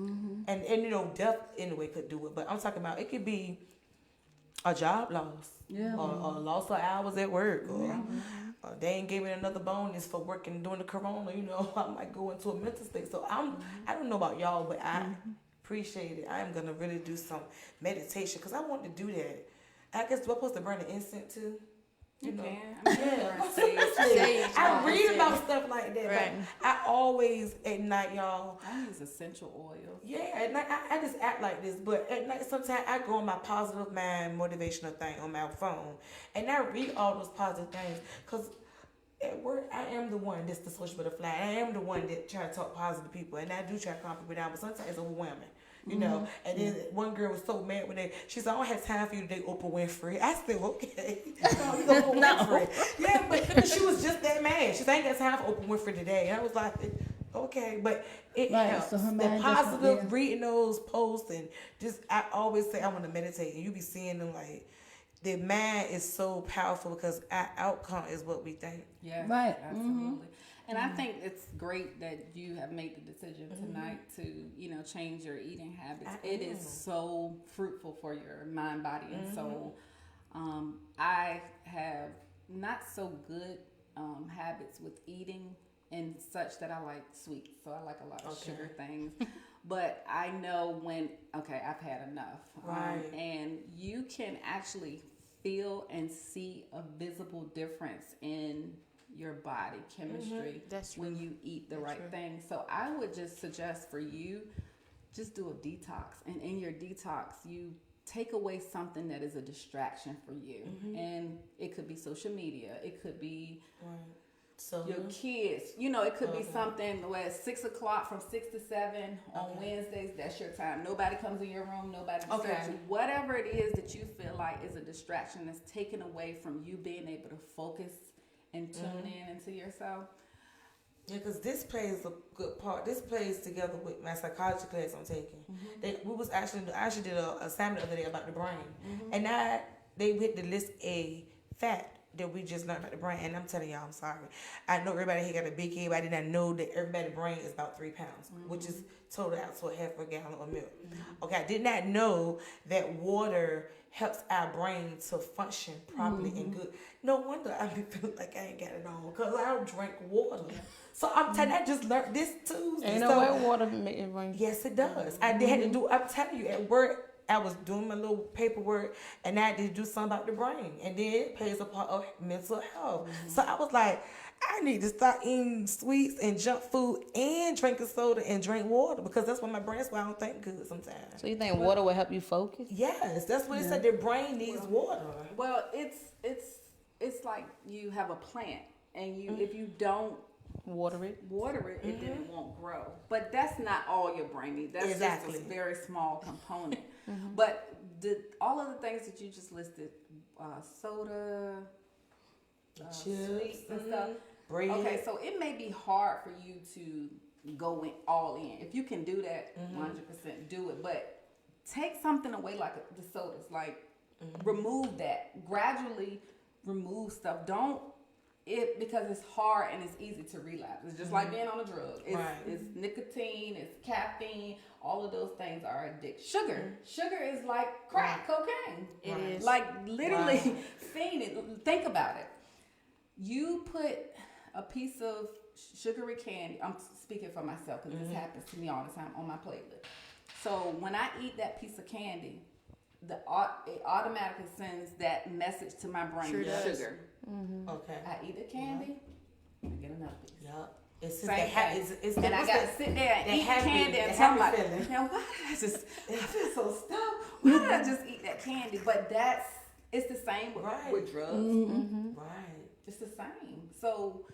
And death anyway could do it, but I'm talking about, it could be a job loss, or loss of hours at work, or they ain't gave me another bonus for working during the corona. I might go into a mental state. So I don't know about y'all, but I appreciate it. I am gonna really do some meditation, because I want to do that. I guess, do I supposed to burn the incense too? You can. Yeah. I read about stuff like that. Right. But I always, at night, y'all. I use essential oils. Yeah, at night, I just act like this. But at night, sometimes I go on my positive mind motivational thing on my phone. And I read all those positive things. Because at work, I am the one that's the social butterfly. I am the one that try to talk positive to people. And I do try to calm people down. But sometimes it's overwhelming. And then one girl was so mad when she said, I don't have time for you to date Oprah Winfrey. I said, okay. Oprah Winfrey. Yeah, but she was just that mad. She said, I ain't got time for Oprah Winfrey today. And I was like, okay, but it helps. So the positive, reading those posts, and just, I always say I want to meditate, and you be seeing them like, the mind is so powerful, because our outcome is what we think. Yeah, right. Absolutely. And I think it's great that you have made the decision tonight to, change your eating habits. It is so fruitful for your mind, body, and soul. I have not so good habits with eating, and such that I like sweets. So I like a lot of sugar things. But I know when, I've had enough. Right. And you can actually feel and see a visible difference in your body chemistry when you eat the right thing. So I would just suggest for you, just do a detox. And in your detox, you take away something that is a distraction for you. And it could be social media. It could be your kids. It could be something where it's 6 o'clock from 6 to 7 on Wednesdays. That's your time. Nobody comes in your room. Nobody distracts you. Whatever it is that you feel like is a distraction that's taken away from you being able to focus and tune in into yourself. Yeah, because this plays a good part. This plays together with my psychology class I'm taking. I actually did an assignment the other day about the brain, and they went to list a fact that we just learned about the brain. And I'm telling y'all, I'm sorry. I know everybody here got a big head, but I did not know that everybody's brain is about 3 pounds, which is total out to a half a gallon of milk. Okay, I did not know that water helps our brain to function properly and good. No wonder I be feeling like I ain't got it on, because I don't drink water. So I'm telling you, I just learned this Tuesday. Ain't no way water make it rain. Yes, it does. I had to do. I'm telling you, at work, I was doing my little paperwork, and I had to do something about the brain, and then it plays a part of mental health. So I was like, I need to start eating sweets and junk food and drinking soda and drink water, because that's why that's why I don't think good sometimes. So you think water will help you focus? Yes, that's what it said. The brain needs water. Well, it's like you have a plant, and if you don't water it, it then it won't grow. But that's not all your brain needs. That's just a very small component. But all of the things that you just listed, soda, sweets and stuff, bread. Okay, so it may be hard for you to go all in. If you can do that, 100% do it. But take something away like the sodas. Like, remove that. Gradually remove stuff. Don't because it's hard and it's easy to relapse. It's just like being on a drug. It's nicotine, it's caffeine. All of those things are addictive. Sugar is like crack cocaine. It is. Like literally fiending. Think about it. You put a piece of sugary candy. I'm speaking for myself because this happens to me all the time on my playlist. So when I eat that piece of candy, it automatically sends that message to my brain. Sugar. Okay. I eat the candy. I get another piece. Yup. It's Same it's and I got to sit there and eat the candy and tell my, now why did I feel so stuffed. Why did I just eat that candy? But it's the same with drugs. Right. It's the same. So,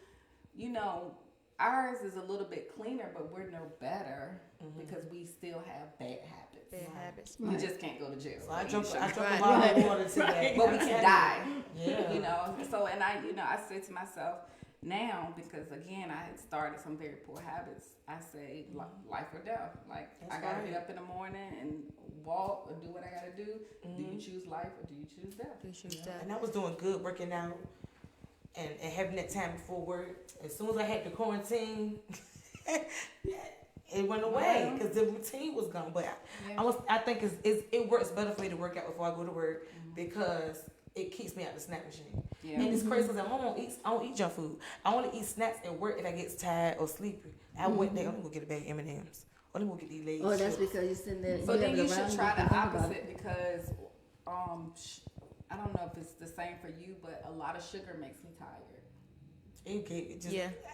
ours is a little bit cleaner, but we're no better because we still have bad habits. You just can't go to jail. So I drunk a lot of water today. But we can die. Yeah. So, and I say to myself now, because again, I had started some very poor habits, I say life or death. Like, I got to get up in the morning and walk or do what I got to do. Do you choose life or do you choose death? And I was doing good, working out and having that time before work. As soon as I had the quarantine, it went away because the routine was gone. But I think it works better for me to work out before I go to work because it keeps me out of the snack machine. Yeah. And it's crazy because I don't eat junk food. I only eat snacks at work if I get tired or sleepy. I went there. I'm gonna go get a bag of M&Ms. Or I'm gonna get these Lay's. Oh, that's because you're sitting there. So then you should try the opposite because I don't know if it's the same for you, but a lot of sugar makes me tired.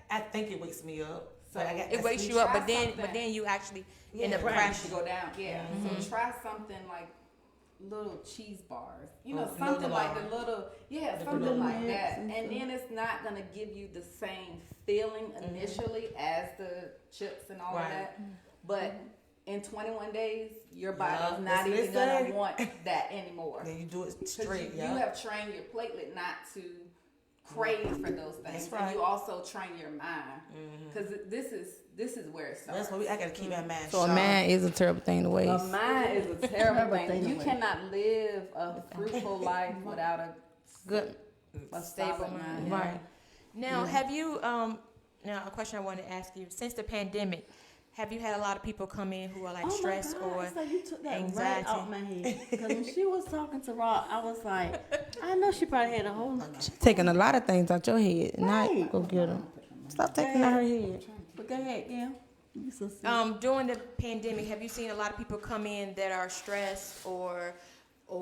I think it wakes me up. So it wakes you up, but then you actually end up crashing. To go down. Yeah. So try something like little cheese bars. Something like something like that. And then it's not gonna give you the same feeling initially as the chips and all of that. But in 21 days, your body's not even gonna want that anymore. Then you do it straight. You have trained your platelet not to crave for those things. That's right. And you also train your mind because this is where it starts. That's what I gotta keep my mind So sharp. a mind is a terrible thing to waste. A mind is a terrible thing. You cannot live a fruitful life without a stable mind. Right. Now, have you now a question I wanted to ask you, since the pandemic, have you had a lot of people come in who are like stressed or so you took that anxiety? right out my head. Because when she was talking to Rob, I was like, I know she probably had a whole lot. She's taking a lot of things out your head. Not go get them. Stop taking out her head. But go ahead, yeah. During the pandemic, have you seen a lot of people come in that are stressed or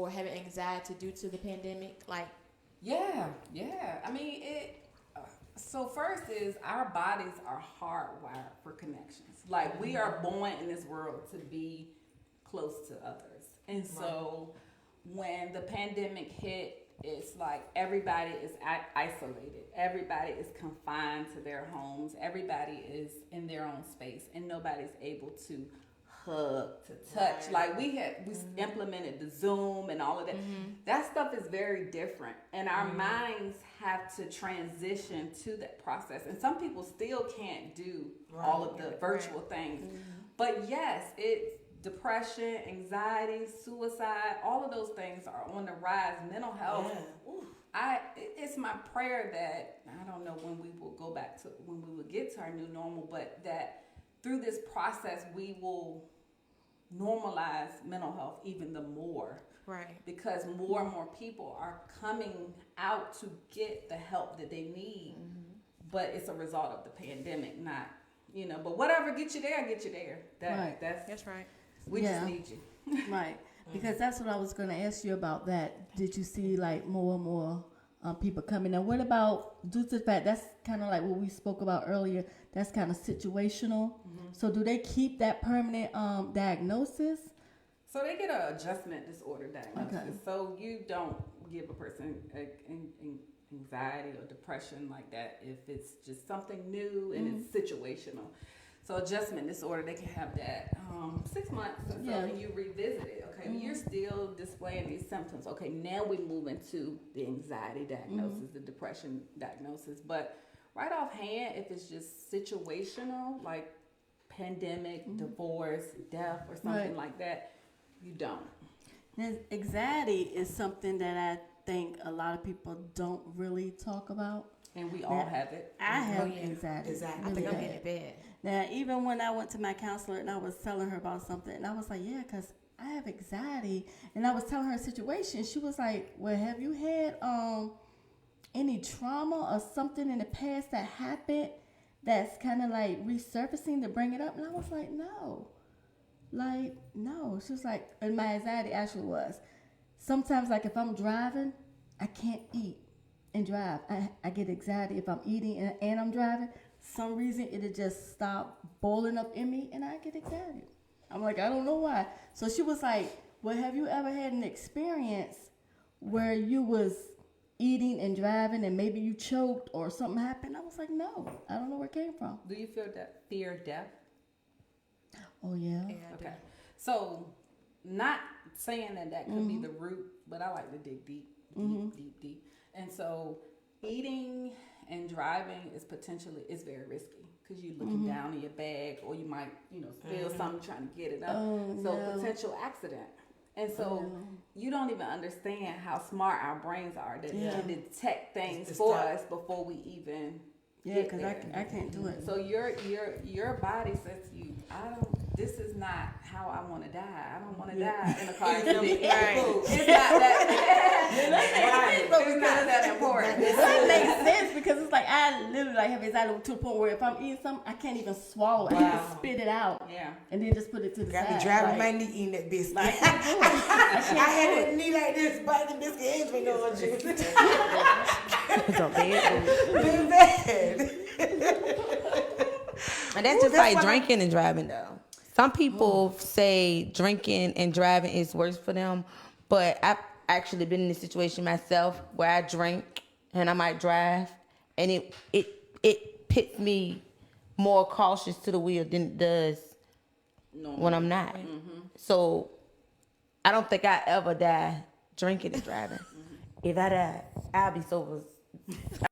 having anxiety due to the pandemic? Like, yeah. I mean, so first is our bodies are hardwired for connections. Like, we are born in this world to be close to others. And so when the pandemic hit, it's like everybody is isolated. Everybody is confined to their homes. Everybody is in their own space, and nobody's able to hug, to touch. Like we implemented the Zoom and all of that. That stuff is very different, and our minds have to transition to that process. And some people still can't do all of the virtual things. But yes, it's depression, anxiety, suicide, all of those things are on the rise. Mental health. It's my prayer that, I don't know when we will go back to, when we will get to our new normal, but that through this process, we will normalize mental health even the more. right. Because more and more people are coming out to get the help that they need. But it's a result of the pandemic, not, but whatever get you there. That's right. We just need you. Right. Because that's what I was going to ask you about that. Did you see like more and more people coming? Now, what about, due to the fact that's kind of like what we spoke about earlier, that's kind of situational. So do they keep that permanent diagnosis? So they get an adjustment disorder diagnosis. Okay. So you don't give a person anxiety or depression like that if it's just something new and it's situational. So adjustment disorder, they can have that 6 months or so, and you revisit it. Okay, you're still displaying these symptoms. Okay, now we move into the anxiety diagnosis, the depression diagnosis. But right offhand, if it's just situational, like pandemic, divorce, death, or something like that, you don't. And anxiety is something that I think a lot of people don't really talk about. And we all have it. I have anxiety. Exactly. I think I'm bad. getting bad. Now, even when I went to my counselor and I was telling her about something, and I was like, yeah, because I have anxiety. And I was telling her a situation. She was like, well, have you had any trauma or something in the past that happened that's kind of like resurfacing to bring it up? And I was like, no. Like, no. She was like, and my anxiety actually was, sometimes like if I'm driving, I can't eat and drive. I get anxiety if I'm eating and I'm driving. Some reason it'll just stop boiling up in me and I get anxiety. I'm like, I don't know why. So she was like, well, have you ever had an experience where you was eating and driving and maybe you choked or something happened? I was like, no, I don't know where it came from. Do you feel that fear of death? Oh, yeah. Okay. So, not saying that could be the root, but I like to dig deep. And so, eating and driving is very risky because you're looking down in your bag, or you might, spill something trying to get it up. Potential accident. And so you don't even understand how smart our brains are that can detect things for us before we even get because there. I can't do it. So your body says to you, this is not how I want to die. I don't want to die in a car accident. It's not that. It's not that important. That makes sense because it's like I literally have anxiety to the point where if I'm eating something, I can't even swallow it. I have to spit it out. Yeah. And then just put it to the side. Got me driving my knee eating that biscuit. Like, I had that knee like this, biting the biscuit, eggs we know on you. Been bad. And that's just like drinking and driving, though. Some people say drinking and driving is worse for them, but I've actually been in a situation myself where I drink and I might drive, and it puts me more cautious to the wheel than it does when I'm not. So I don't think I ever die drinking and driving. If I die, I'll be sober.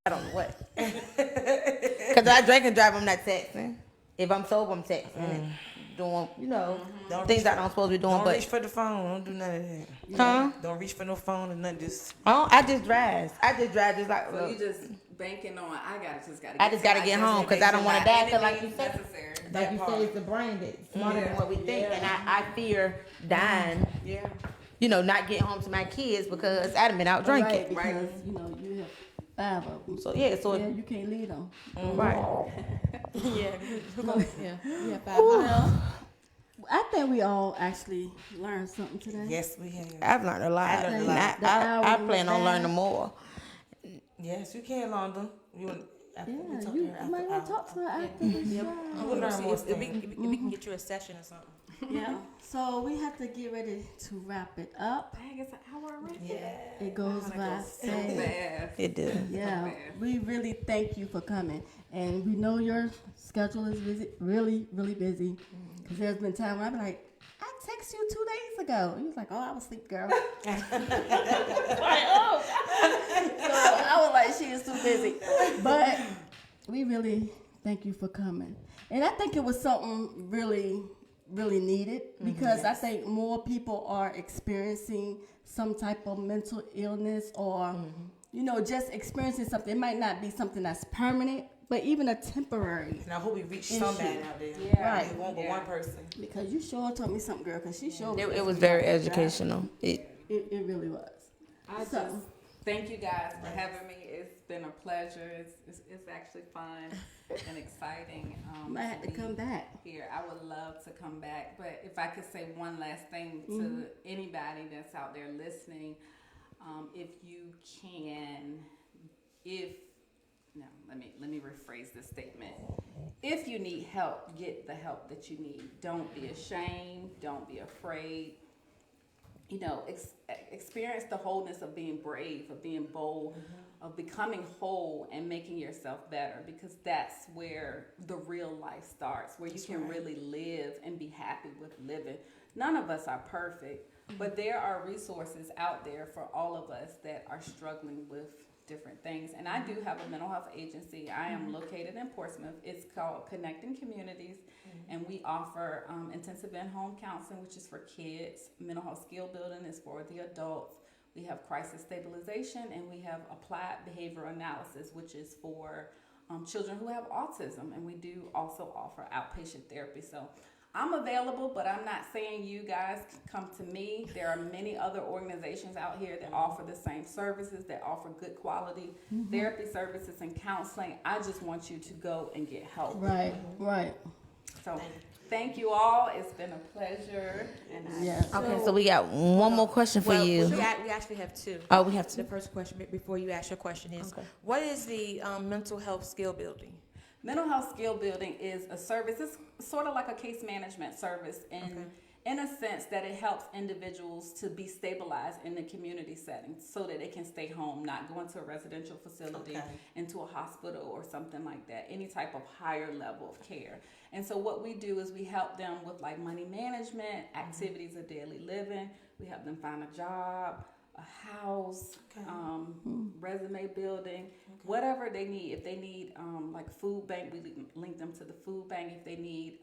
I don't know what. Because I drink and drive, I'm not texting. If I'm sober, I'm texting. Doing, things I don't supposed to be doing. Don't but reach for the phone. Don't do none of that. Huh? Don't reach for no phone or nothing. I just drive. just like. So you just banking on I just gotta get home because I don't want to die. Cause like you said, necessary. it's the brain that's smarter than what we think, and I fear dying. Yeah. Not getting home to my kids because I've been out drinking. Right, because, you have 5 of them. So you can't lead them. Right. Yeah, 5 Well, I think we all actually learned something today. Yes, we have. I've learned a lot. I learned a lot. I plan on learning more. Yes, you can, London. You want? You might want to talk to her after the show. I will learn more If we can get you a session or something. Yeah. So we have to get ready to wrap it up. Dang, it's an hour already. Yeah. It goes by So fast. fast. It does. Yeah, we really thank you for coming, and we know your schedule is busy, really, really busy. Because there's been time when I'm like, I texted you 2 days ago. And he was like, oh, I was asleep, girl. Like, oh. So I was like, she is too busy. But we really thank you for coming, and I think it was something really, really needed because I think more people are experiencing some type of mental illness or, just experiencing something. It might not be something that's permanent, but even a temporary. And I hope we reach somebody out there. Yeah. Right. It won't but one person. Because you sure told me something, girl, because she showed me. It was very educational. It really was. I just thank you guys for having me. It's been a pleasure. It's actually fun and exciting. I had to come back. Here, I would love to come back. But if I could say one last thing to anybody that's out there listening, if you can, let me rephrase this statement. If you need help, get the help that you need. Don't be ashamed. Don't be afraid. Experience the wholeness of being brave, of being bold, of becoming whole and making yourself better, because that's where the real life starts, where you can really live and be happy with living. None of us are perfect, but there are resources out there for all of us that are struggling with different things. And I do have a mental health agency. I am located in Portsmouth. It's called Connecting Communities, and we offer intensive in-home counseling, which is for kids. Mental health skill building is for the adults. We have crisis stabilization, and we have applied behavioral analysis, which is for children who have autism. And we do also offer outpatient therapy. So I'm available, but I'm not saying you guys can come to me. There are many other organizations out here that offer the same services, that offer good quality therapy services and counseling. I just want you to go and get help. Right. So thank you all. It's been a pleasure. And Okay, so we got one more question for you. We actually have two. Oh, we have two. The first question, before you ask your question, is what is the mental health skill building? Mental health skill building is a service. It's sort of like a case management service in a sense that it helps individuals to be stabilized in the community setting so that they can stay home, not go into a residential facility, into a hospital or something like that, any type of higher level of care. And so what we do is we help them with like money management, activities of daily living. We help them find a job, a house, resume building, whatever they need. If they need like food bank, we link them to the food bank. If they need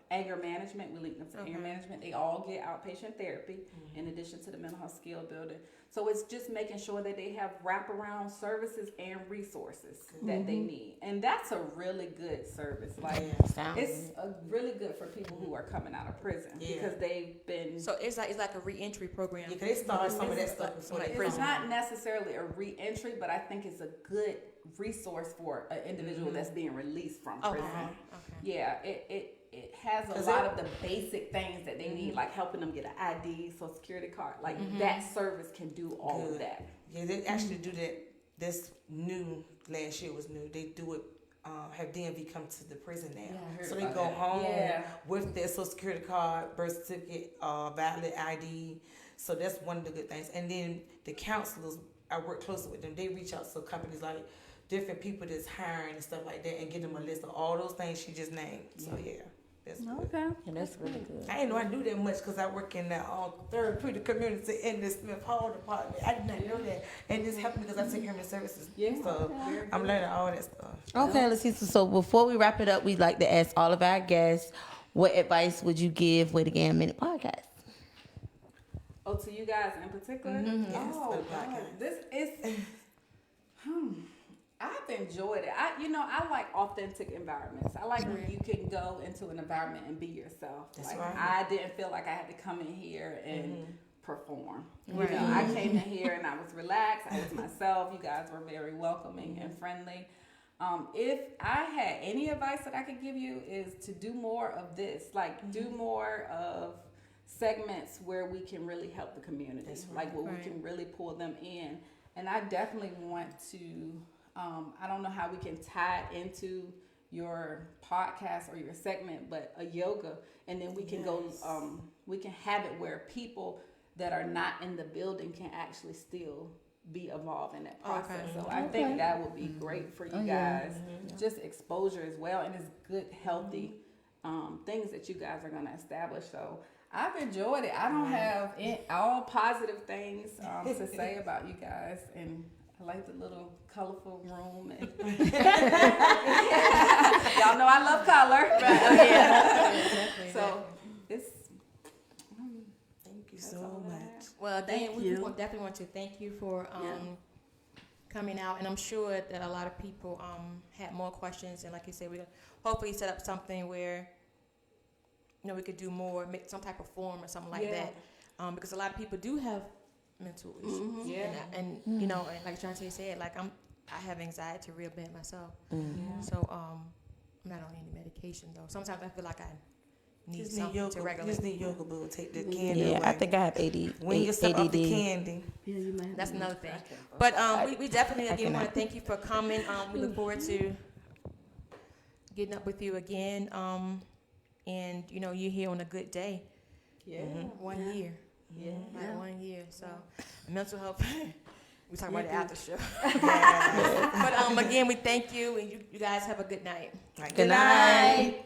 anger management, we link them to anger management. They all get outpatient therapy in addition to the mental health skill building. So it's just making sure that they have wraparound services and resources that they need. And that's a really good service. Like it's really good for people who are coming out of prison because they've been. So it's like a reentry program. Yeah, they start some of that stuff before they It's not necessarily a reentry, but I think it's a good resource for an individual that's being released from prison. Yeah, it has a lot of the basic things that they need, like helping them get an ID, Social Security card. Like that service can do all of that. Yeah, they actually do that. This new, last year was new. They do it, have DMV come to the prison now. Yeah, so they go home with their Social Security card, birth certificate, valid ID. So that's one of the good things. And then the counselors, I work closely with them. They reach out to companies like different people that's hiring and stuff like that and give them a list of all those things she just named. So that's good. And that's really good. I didn't know I do that much because I work in the therapeutic community in the Smith Hall department. I did not know that. And this helped me because I take human services. So I'm learning all that stuff. Okay, let's see. So before we wrap it up, we'd like to ask all of our guests, what advice would you give with A Gam Minute Podcast? Oh, to you guys in particular? Yes, oh, God. This is... I've enjoyed it. I like authentic environments. I like when you can go into an environment and be yourself. That's like right. I didn't feel like I had to come in here and perform. You know, I came in here and I was relaxed. I was myself. You guys were very welcoming and friendly. If I had any advice that I could give you is to do more of this. Like do more of segments where we can really help the community. Like where we can really pull them in. And I definitely want to I don't know how we can tie it into your podcast or your segment, but a yoga, and then we can go, we can have it where people that are not in the building can actually still be involved in that process. So I think that would be great for you guys. Just exposure as well, and it's good, healthy things that you guys are going to establish. So I've enjoyed it. I don't have all positive things to say about you guys, and I like the little colorful room. And y'all know I love color. So it's. Thank you so much. Well, Dan, we definitely want to thank you for coming out, and I'm sure that a lot of people had more questions. And like you said, we're gonna hopefully set up something where we could do more, make some type of forum or something like that, because a lot of people do have mental issues. And and like Shantae said, like I have anxiety real bad myself. So I'm not on any medication though. Sometimes I feel like I need something to regulate. Just need yoga, boo. Take the candy away. I think I have ADD. When you step off the candy. Yeah, you might. That's another thing. But we definitely again want to thank you for coming. We look forward to getting up with you again. And you're here on a good day. 1 year. Like 1 year. So mental health. We talk about it after show. But again, we thank you, and you guys have a good night. Good night.